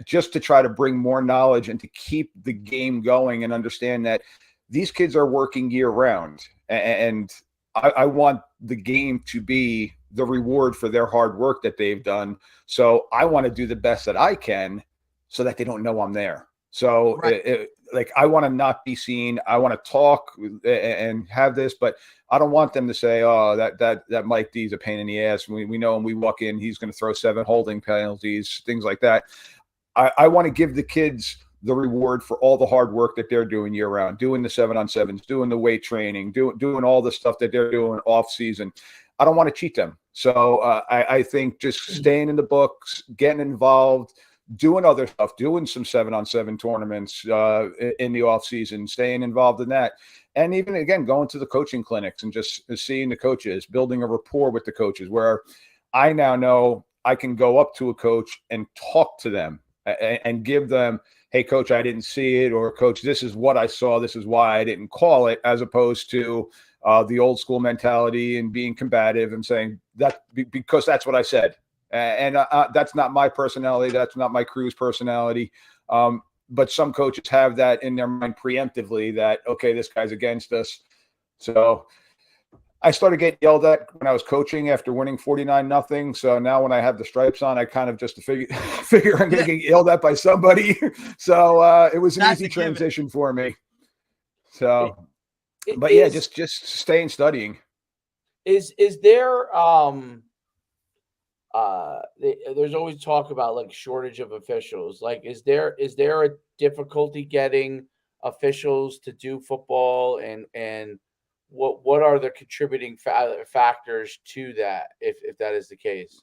just to try to bring more knowledge and to keep the game going and understand that these kids are working year round, and I want the game to be the reward for their hard work that they've done. So I want to do the best that I can so that they don't know I'm there. So Right. like, I want to not be seen. I want to talk and have this, but I don't want them to say, oh, that Mike D's a pain in the ass. We know when we walk in, he's going to throw 7 holding penalties, things like that. I want to give the kids the reward for all the hard work that they're doing year round, doing the 7-on-7s, doing the weight training, doing all the stuff that they're doing off season. I don't want to cheat them. So I think just staying in the books, getting involved, doing other stuff, doing some 7-on-7 tournaments in the off season, staying involved in that. And even, again, going to the coaching clinics and just seeing the coaches, building a rapport with the coaches, where I now know I can go up to a coach and talk to them and give them, hey, coach, I didn't see it, or coach, this is what I saw, this is why I didn't call it, as opposed to the old school mentality and being combative and saying that because that's what I said. And that's not my personality. That's not my crew's personality. But some coaches have that in their mind preemptively that, okay, this guy's against us. So I started getting yelled at when I was coaching after winning 49-0. So now when I have the stripes on, I kind of just figure I'm going to get yelled at by somebody. So it was an easy transition for me. So, but yeah, just staying studying. Is there there's always talk about like shortage of officials. Like, is there a difficulty getting officials to do football, and what are the contributing factors to that, if that is the case?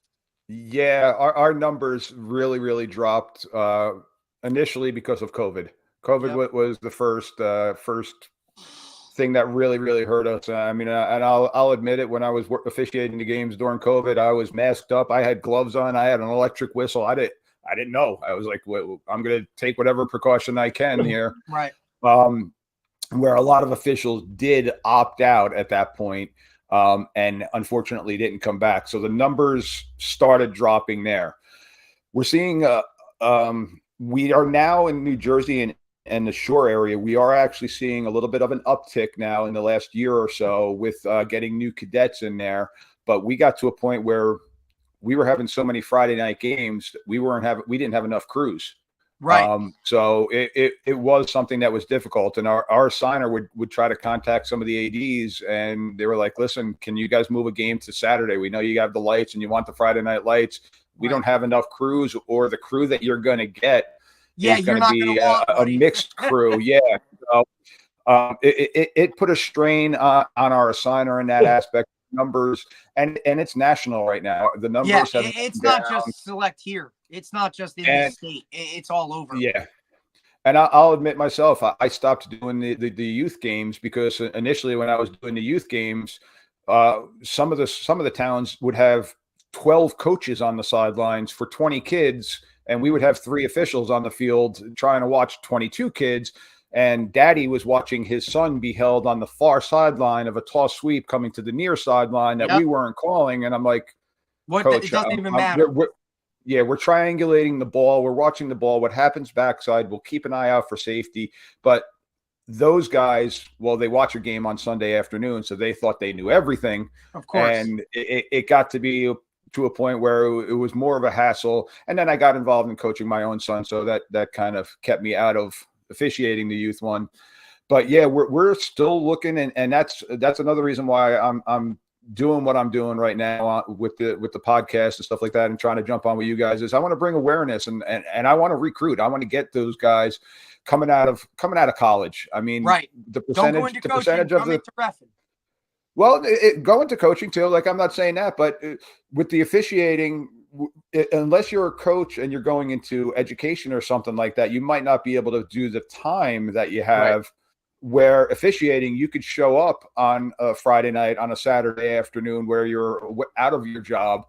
Yeah, our numbers really dropped initially because of COVID. COVID was the first thing that really hurt us. I mean, and I'll admit it. When I was officiating the games during COVID, I was masked up. I had gloves on. I had an electric whistle. I didn't know. I was like, well, I'm going to take whatever precaution I can here. Right. Where a lot of officials did opt out at that point, and unfortunately didn't come back. So the numbers started dropping there. We're seeing we are now in New Jersey and the shore area, we are actually seeing a little bit of an uptick now in the last year or so with getting new cadets in there. But we got to a point where we were having so many Friday night games, we didn't have enough crews. Right. So it was something that was difficult, and our assigner would try to contact some of the ADs, and they were like, listen, can you guys move a game to Saturday? We know you have the lights and you want the Friday night lights. We don't have enough crews, or the crew that you're going to get is you're going to not be want, a mixed crew. Yeah. So, it put a strain on our assigner in that aspect. Numbers, and it's national right now. The numbers have it's gone not down. just select here. It's not just in this state. It's all over. Yeah. And I'll admit myself, I stopped doing the youth games because initially when I was doing the youth games, some of the towns would have 12 coaches on the sidelines for 20 kids, and we would have 3 officials on the field trying to watch 22 kids. And Daddy was watching his son be held on the far sideline of a toss sweep coming to the near sideline that we weren't calling. And I'm like, Coach, it doesn't even matter. We're triangulating the ball. We're watching the ball. What happens backside, we'll keep an eye out for safety. But those guys, well, they watch a game on Sunday afternoon, so they thought they knew everything. Of course. And it got to be to a point where it was more of a hassle. And then I got involved in coaching my own son, so that kind of kept me out of officiating the youth one. But yeah, we're still looking, and that's another reason why I'm doing what I'm doing right now with the podcast and stuff like that, and trying to jump on with you guys, is I want to bring awareness and I want to recruit. I want to get those guys coming out of college. I mean, right. The percentage of the reffing. Well, go into coaching too. Like, I'm not saying that, but with the officiating, unless you're a coach and you're going into education or something like that, you might not be able to do the time that you have. Right. Where officiating, you could show up on a Friday night, on a Saturday afternoon, where you're out of your job.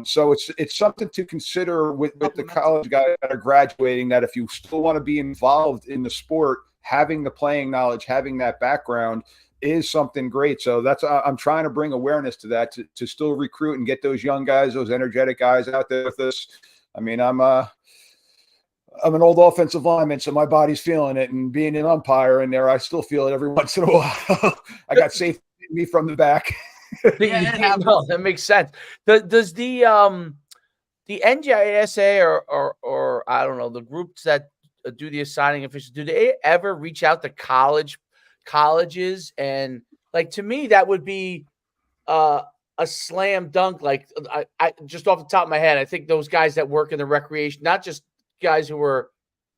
So it's something to consider with the college guys that are graduating, that if you still want to be involved in the sport, having the playing knowledge, having that background is something great. So I'm trying to bring awareness to that, to still recruit and get those young guys, those energetic guys out there with us. I mean, I'm an old offensive lineman, so my body's feeling it, and being an umpire in there, I still feel it every once in a while. I got safety me from the back. No, that makes sense. Does the NJSA or I don't know, the groups that do the assigning officials, do they ever reach out to colleges? And like, to me, that would be a slam dunk. Like, I just off the top of my head, I think those guys that work in the recreation, not just guys who were,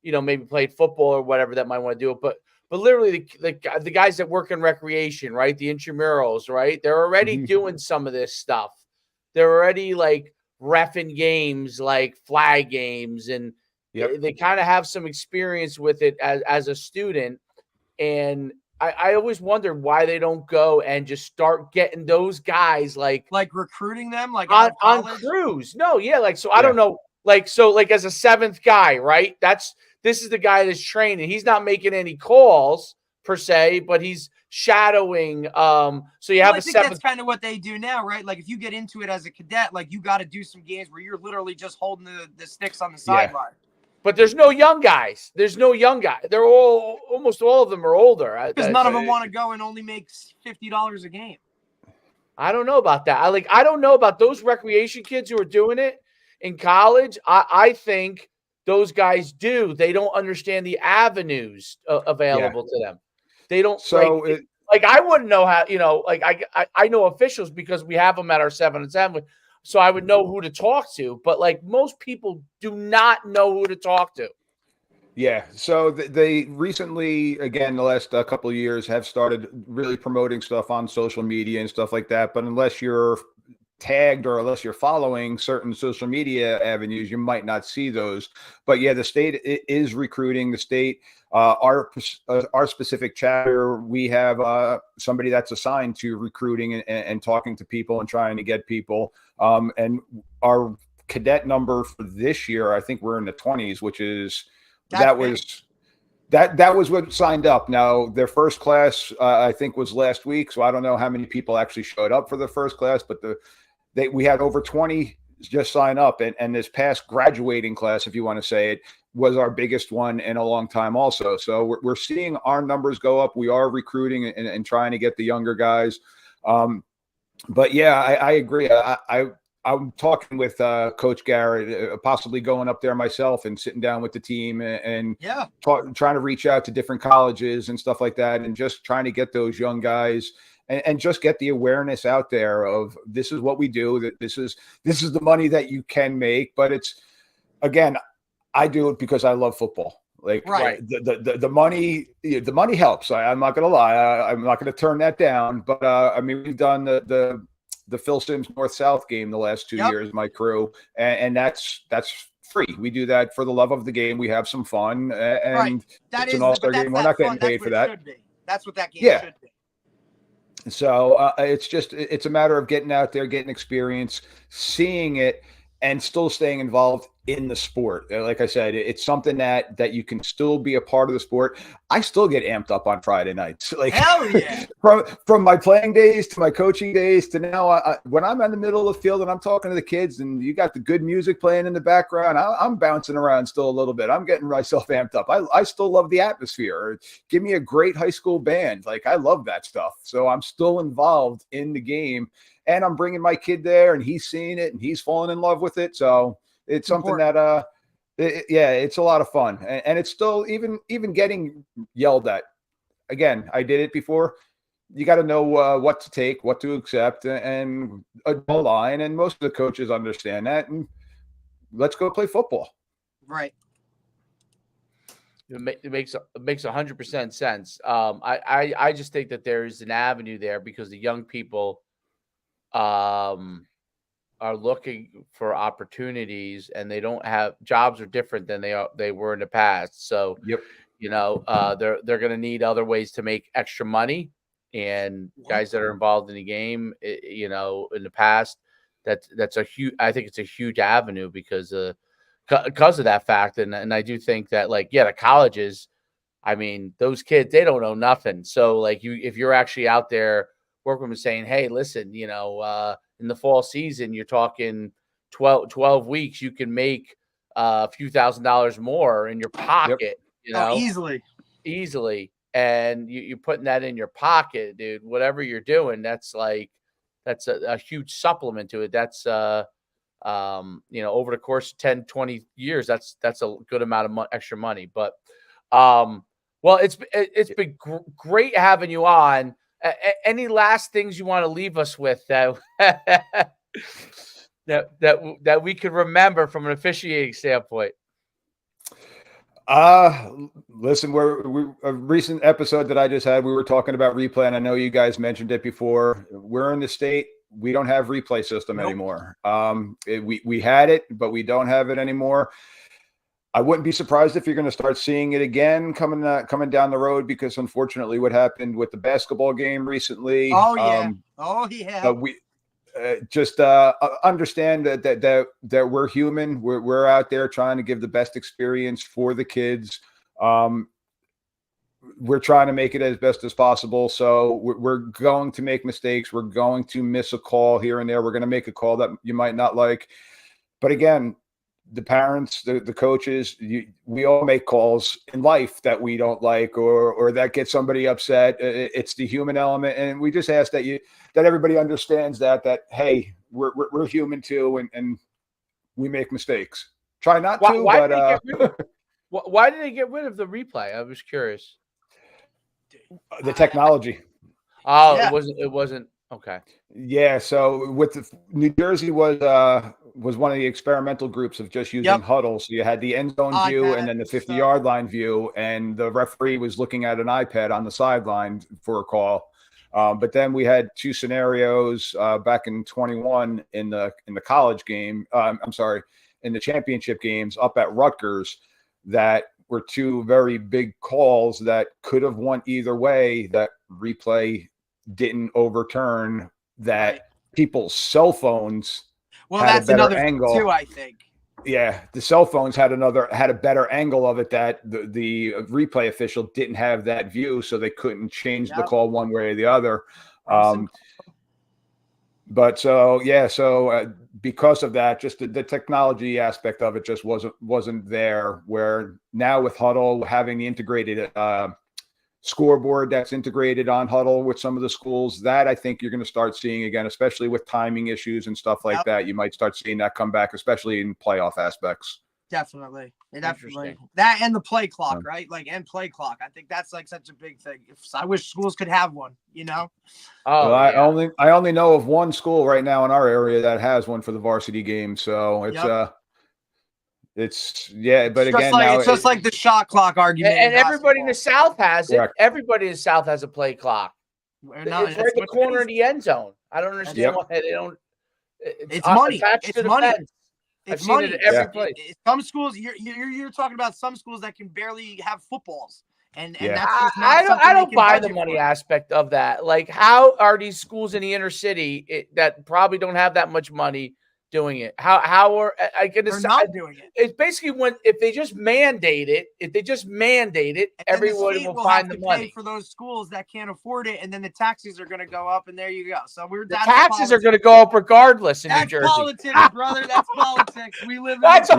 maybe played football or whatever that might want to do it, but literally the guys that work in recreation, right? The intramurals, right? They're already doing some of this stuff. They're already like reffing games, like flag games, and they kind of have some experience with it as a student. And I always wondered why they don't go and just start getting those guys like recruiting them like on crews. No, I don't know. Like as a 7th guy, right? This is the guy that's training. He's not making any calls per se, but he's shadowing. So you have a 7th. That's kind of what they do now, right? Like, if you get into it as a cadet, like, you got to do some games where you're literally just holding the sticks on the sideline. But there's no young guys. They're almost all of them are older. Because none of them want to go and only make $50 a game. I don't know about that. I don't know about those recreation kids who are doing it in college. I think those guys do. They don't understand the avenues available to them. They don't. So I wouldn't know how. I know officials because we have them at our 7-on-7. So I would know who to talk to. But like, most people do not know who to talk to. Yeah. So they recently, again, the last couple of years, have started really promoting stuff on social media and stuff like that. But unless you're tagged or unless you're following certain social media avenues, you might not see those. But yeah, the state is recruiting. The state, our specific chapter, we have somebody that's assigned to recruiting and talking to people and trying to get people. And our cadet number for this year, I think we're in the 20s, which is that was what signed up. Now, their first class, I think, was last week. So I don't know how many people actually showed up for the first class, but we had over 20 just sign up. And this past graduating class, if you want to say it, was our biggest one in a long time also. So we're seeing our numbers go up. We are recruiting and trying to get the younger guys. But yeah, I agree. I'm talking with Coach Garrett, possibly going up there myself and sitting down with the team and Yeah. trying to reach out to different colleges and stuff like that, and just trying to get those young guys and just get the awareness out there of this is what we do, that this is the money that you can make. But it's, again, I do it because I love football. Like, Right. the money helps. I'm not going to lie. I'm not going to turn that down. But I mean, we've done the Phil Sims North-South game the last 2 years, my crew, and that's free. We do that for the love of the game. We have some fun, and Right. That it's is an all-star game. We're not getting paid for that. Should be. That's what that game should be. So it's a matter of getting out there, getting experience, seeing it, and still staying involved in the sport. Like I said, it's something that you can still be a part of the sport. I still get amped up on Friday nights. Like, hell yeah. From my playing days to my coaching days to now, when I'm in the middle of the field and I'm talking to the kids and you got the good music playing in the background, I'm bouncing around still a little bit. I'm getting myself amped up. I still love the atmosphere. Give me a great high school band. Like, I love that stuff. So I'm still involved in the game. And I'm bringing my kid there, and he's seeing it, and he's falling in love with it. So it's something that, it's a lot of fun. And it's still even getting yelled at. Again, I did it before. You got to know what to take, what to accept, and a line. And most of the coaches understand that. And let's go play football. Right. It makes 100% sense. I just think that there's an avenue there because the young people are looking for opportunities, and they don't have jobs are different than they were in the past. So, they're going to need other ways to make extra money, and guys that are involved in the game, in the past, that's a huge, I think it's a huge avenue because of that fact. And I do think that, the colleges, I mean, those kids, they don't know nothing. So if you're actually out there working with saying, hey, listen, in the fall season, you're talking 12 weeks, you can make a few $1,000s more in your pocket, easily. And you're putting that in your pocket, dude, whatever you're doing, that's a huge supplement to it. That's, over the course of 10, 20 years, that's a good amount of extra money. But, well, it's been great having you on. Any last things you want to leave us with that that we could remember from an officiating standpoint? Listen, a recent episode that I just had, we were talking about replay, and I know you guys mentioned it before. We're in the state, we don't have replay system anymore. We had it, but we don't have it anymore. I wouldn't be surprised if you're going to start seeing it again coming down the road, because unfortunately what happened with the basketball game recently. Oh yeah. But we just understand that we're human. We're out there trying to give the best experience for the kids. We're trying to make it as best as possible. So we're going to make mistakes. We're going to miss a call here and there. We're going to make a call that you might not like. But again, the parents, the coaches, we all make calls in life that we don't like, or that get somebody upset. It's the human element, and we just ask that everybody understands that hey, we're human too, and we make mistakes. Try not to, why did they get rid of the replay? I was curious. The technology. Oh, yeah. It wasn't okay. Yeah, so with New Jersey was one of the experimental groups of just using Huddle. So you had the end zone view and then the 50-yard line view, and the referee was looking at an iPad on the sideline for a call. But then we had two scenarios back in 21 in the college game. In the championship games up at Rutgers, that were two very big calls that could have went either way. That replay didn't overturn. That people's cell phones had a better angle too, I think. Yeah, the cell phones had a better angle of it, that the replay official didn't have that view, so they couldn't change the call one way or the other. Because of that, just the technology aspect of it just wasn't there. Where now with Huddle having the integrated scoreboard that's integrated on Huddle with some of the schools. That I think you're going to start seeing again, especially with timing issues and stuff like that. You might start seeing that come back, especially in playoff aspects. Definitely. That and the play clock, right? Like, and play clock. I think that's like such a big thing. I wish schools could have one, you know? Oh, well, I only know of one school right now in our area that has one for the varsity game. So it's but again, it's just like the shot clock argument. And everybody in the South has it. Correct. Everybody in the South has a play clock. It's right in the corner of the end zone. I don't understand why they don't. It's money. It's money. I've seen it at every place. Some schools, you're talking about some schools that can barely have footballs, and that's just not I don't buy the money aspect of that. Like, how are these schools in the inner city that probably don't have that much money doing it? How are I going to? They're not doing it. It's basically if they just mandate it, everyone will find the money pay for those schools that can't afford it, and then the taxes are going to go up, and there you go. So the taxes are going to go up regardless in New Jersey. That's politics, brother. That's politics. We live. That's a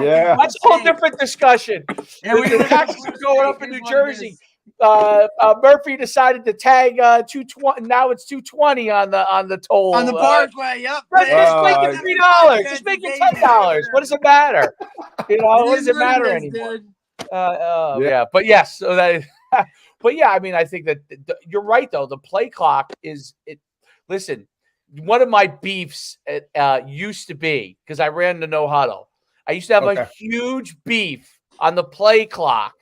whole different discussion. The taxes are going up in New Jersey. Murphy decided to tag 220. Now it's 220 on the toll on the Parkway. Yep. Just make it $3. Just make it $10. What does it matter? What does it matter anymore? Yeah. But yes. So that. But yeah, I mean, I think that you're right though. The play clock is it. Listen, one of my beefs used to be because I ran the no huddle. I used to have a huge beef on the play clock.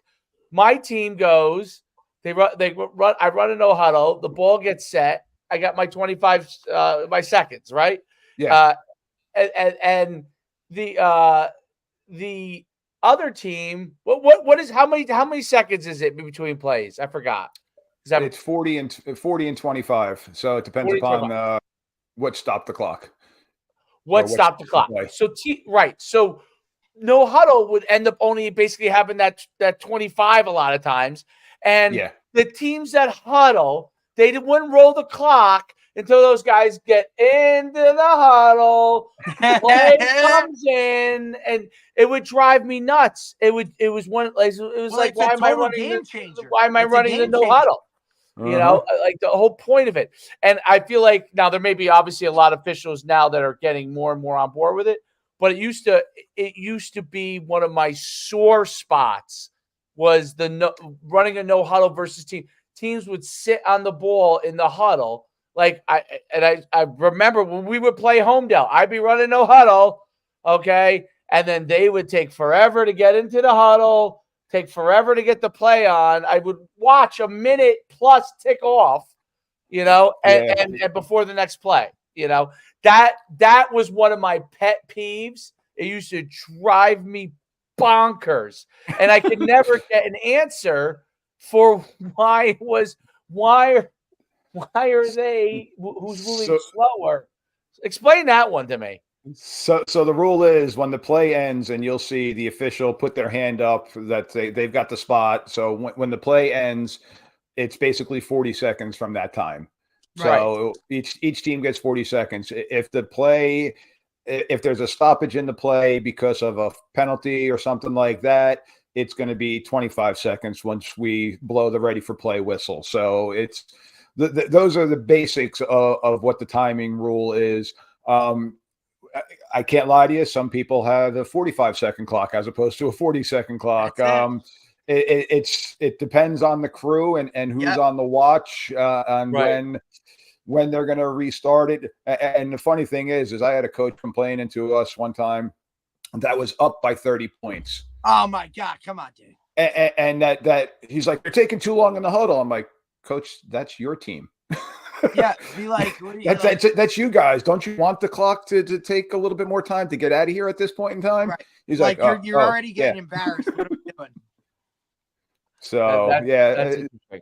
My team goes, I run a no huddle, the ball gets set, I got my 25 my seconds, right? Yeah. And the other team, what is how many seconds is it between plays? I forgot. It's 40 and 25. So it depends upon what stopped the clock. What stopped the clock? So So no huddle would end up only basically having that 25 a lot of times. And the teams that huddle, they wouldn't roll the clock until those guys get into the huddle. Play comes in, and it would drive me nuts. It was like, why am I running the no huddle? Like the whole point of it. And I feel like now there may be obviously a lot of officials now that are getting more and more on board with it. But it used to be one of my sore spots was running a no huddle versus team. Teams would sit on the ball in the huddle. Like I remember when we would play Homedale, I'd be running no huddle, okay, and then they would take forever to get into the huddle, take forever to get the play on. I would watch a minute plus tick off, and before the next play, That was one of my pet peeves. It used to drive me bonkers. And I could never get an answer for why are they who's moving slower? Explain that one to me. So the rule is when the play ends and you'll see the official put their hand up that they've got the spot. So when the play ends, it's basically 40 seconds from that time. So each team gets 40 seconds. If there's a stoppage in the play because of a penalty or something like that, it's going to be 25 seconds once we blow the ready for play whistle. So it's those are the basics of what the timing rule is. I can't lie to you. Some people have a 45-second clock as opposed to a 40-second clock. It depends on the crew and who's on the watch and when they're going to restart it. And the funny thing is I had a coach complaining to us one time that was up by 30 points. Oh my God. Come on, dude. And that he's like, they're taking too long in the huddle. I'm like, Coach, that's your team. Yeah. Be like, that's you guys. Don't you want the clock to take a little bit more time to get out of here at this point in time? Right. He's like you're already getting embarrassed. What are we doing? So that's interesting.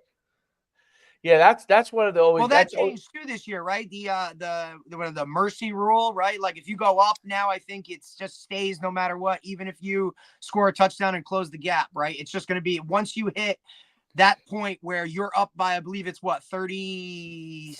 Yeah, that's one of the always. Well, that changed too this year, right? The mercy rule, right? Like if you go up now, I think it's just stays no matter what, even if you score a touchdown and close the gap, right? It's just going to be once you hit that point where you're up by, I believe it's what 33.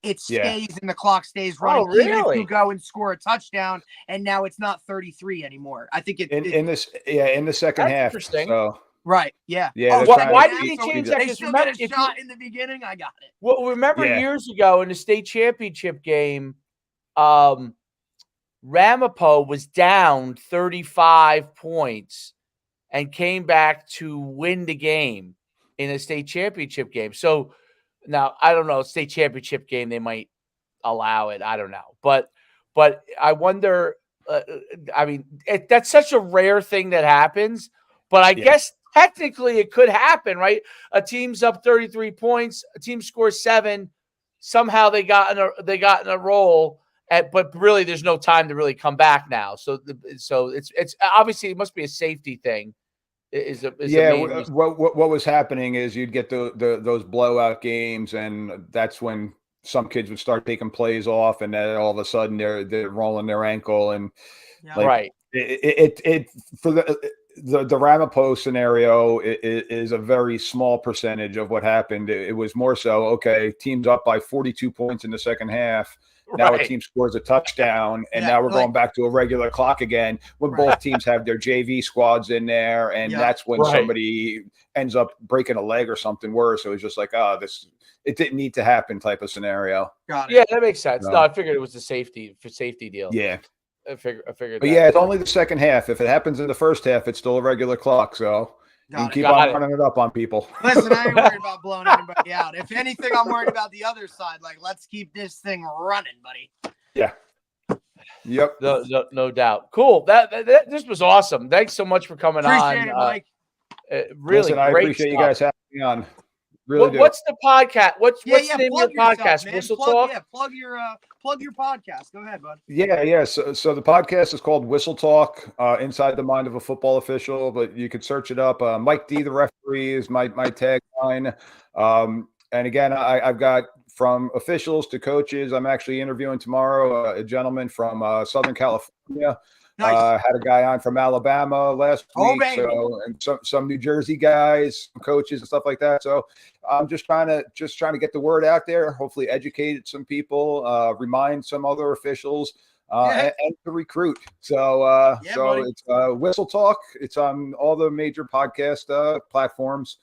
It stays and the clock stays running. Oh, really? Even if you go and score a touchdown, and now it's not 33 anymore. I think in the second half. Interesting. So. Right. Yeah. Yeah, Oh, they're second why trying half, did they so change that? they 'Cause still remember, get a if you- shot in the beginning. I got it. Well, remember Yeah. years ago in the state championship game, Ramapo was down 35 points and came back to win the game in a state championship game. So now I don't know, state championship game, they might allow it. I don't know. But I wonder, I mean, that's such a rare thing that happens, but I guess technically it could happen, right? A team's up 33 points, a team scores 7, somehow they got in a roll. But really, there's no time to really come back now. So it's obviously it must be a safety thing. Is the main reason. What was happening is you'd get those blowout games, and that's when some kids would start taking plays off, and then all of a sudden they're rolling their ankle, and right. It for the Ramapo scenario is a very small percentage of what happened. It was more so, okay, team's up by 42 points in the second half. Now a team scores a touchdown, and now we're going back to a regular clock again when both teams have their JV squads in there, and that's when somebody ends up breaking a leg or something worse. It was just like, it didn't need to happen type of scenario. Got it. Yeah, that makes sense. No, I figured it was a safety deal. Yeah. I figured But that. yeah, it's only the second half. If it happens in the first half, it's still a regular clock. So you keep on running it up on people. Listen, I ain't worried about blowing anybody out. If anything, I'm worried about the other side. Like, let's keep this thing running, buddy. Yeah. Yep. No doubt. Cool. This was awesome. Thanks so much for coming on. Appreciate it, Mike. Really, listen, I appreciate you guys having me on. Really what's the podcast? What's the name of your yourself, podcast? Man. Whistle Talk? Yeah, plug your podcast. Go ahead, bud. Yeah. So the podcast is called Whistle Talk, Inside the Mind of a Football Official, but you could search it up. Mike D, the referee, is my tagline. And again, I've got from officials to coaches. I'm actually interviewing tomorrow a gentleman from Southern California. Nice. Had a guy on from Alabama last week, baby. and some New Jersey guys, some coaches and stuff like that. So I'm just trying to get the word out there. Hopefully, educate some people, remind some other officials, and to recruit. So it's Whistle Talk. It's on all the major podcast platforms.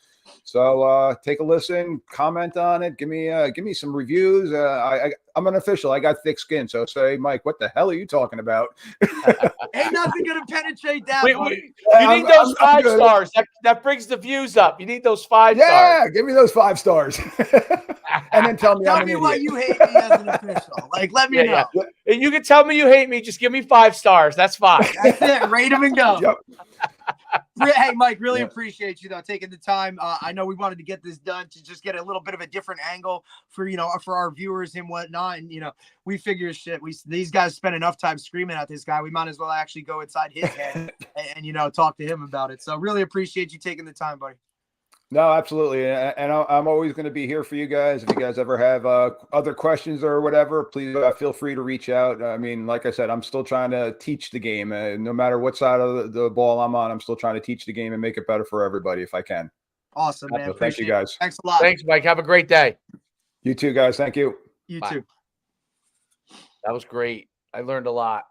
So take a listen, comment on it, give me some reviews. I'm an official. I got thick skin, so say, Mike, what the hell are you talking about? Ain't nothing gonna penetrate that. You need those 5 stars. That brings the views up. You need those 5 stars. Yeah, give me those 5 stars. And then tell me why you hate me as an official. Like, let me know. Yeah. And you can tell me you hate me. Just give me 5 stars. That's fine. That's it. Rate them and go. Yep. Hey, Mike, really appreciate you though taking the time. I know we wanted to get this done to just get a little bit of a different angle for our viewers and whatnot. And we figure these guys spend enough time screaming at this guy. We might as well actually go inside his head and talk to him about it. So really appreciate you taking the time, buddy. No, absolutely. And I'm always going to be here for you guys. If you guys ever have other questions or whatever, please feel free to reach out. I mean, like I said, I'm still trying to teach the game. No matter what side of the ball I'm on, I'm still trying to teach the game and make it better for everybody if I can. Awesome, man. So thank you, guys. Thanks a lot. Thanks, Mike. Have a great day. You too, guys. Thank you. You Bye. too. That was great. I learned a lot.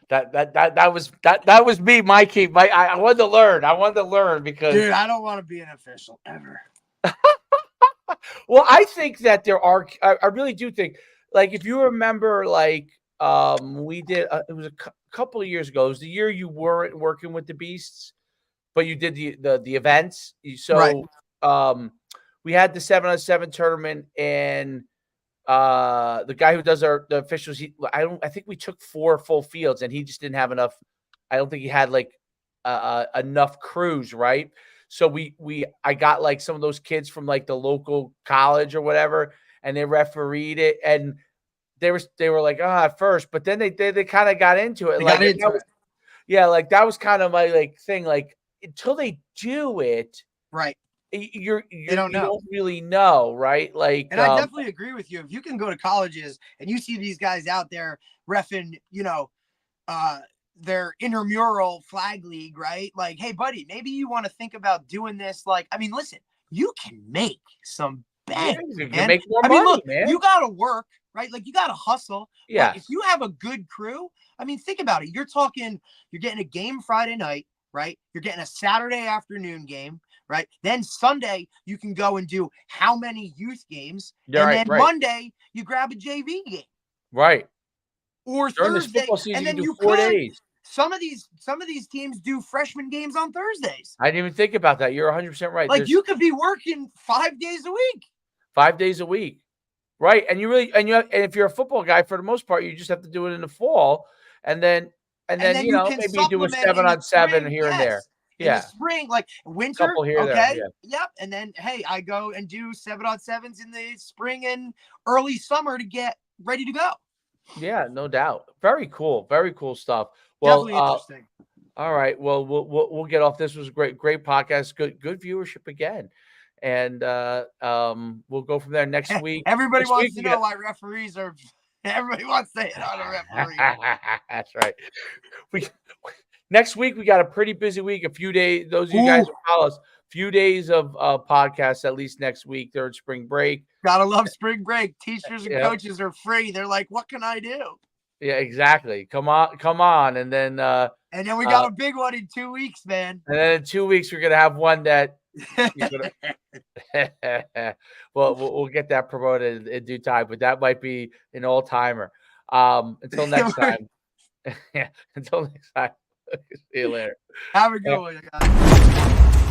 That was me, Mikey. I wanted to learn. Because dude, I don't want to be an official ever. Well, I think that there are. I really do think. Like, if you remember, like we did. It was a couple of years ago. It was the year you weren't working with the Beasts, but you did the events. So we had the 7-on-7 tournament, and the guy who does the officials, I think we took 4 full fields, and he just didn't have enough. I don't think he had like enough crews, right? So I got like some of those kids from like the local college or whatever, and they refereed it, and they were like, at first, but then they kind of got into it. Like that was kind of my like thing. Like, until they do it, right? You don't really know, right? Like, and I definitely agree with you. If you can go to colleges and you see these guys out there reffing, their intramural flag league, right? Like, hey, buddy, maybe you want to think about doing this. Like, I mean, listen, you can make some bang. You can make more money, look, man. You got to work, right? Like, you got to hustle. Yeah. But if you have a good crew, I mean, think about it. You're getting a game Friday night, right? You're getting a Saturday afternoon game, right? Then Sunday, you can go and do how many youth games. Yeah, and right, then right. Monday, you grab a JV game. Right. Or During this Thursday. football season, And then you do you 4 could. days. Some of these teams do freshman games on Thursdays. I didn't even think about that. You're 100% right. Like There's you could be working 5 days a week. 5 days a week. Right. And and if you're a football guy, for the most part, you just have to do it in the fall. And then you know, can maybe you do a supplement in the 7-on-7 spring, here and there. In Yeah. the spring, like winter, Couple here, there, okay, yeah. yep. And then hey, I go and do 7-on-7s in the spring and early summer to get ready to go. Yeah, no doubt. Very cool. Very cool stuff. Well, Definitely interesting. all right. Well, we'll get off. This was a great podcast. Good viewership again. And we'll go from there next week. Everybody Next wants week to we know got- why referees are. Everybody wants to hit on a referee. That's right. Next week we got a pretty busy week. A few days. Those of you guys who follow us, few days of podcasts at least next week. They're in spring break. Gotta love spring break. Teachers and Yeah. coaches are free. They're like, what can I do? Yeah, exactly. Come on, and then And then we got a big one in 2 weeks, man. and then in 2 weeks we're gonna have one that you're gonna we'll get that promoted in due time, but that might be an all-timer. Until next time. Yeah, until next time. See you later. Have a good one, guys.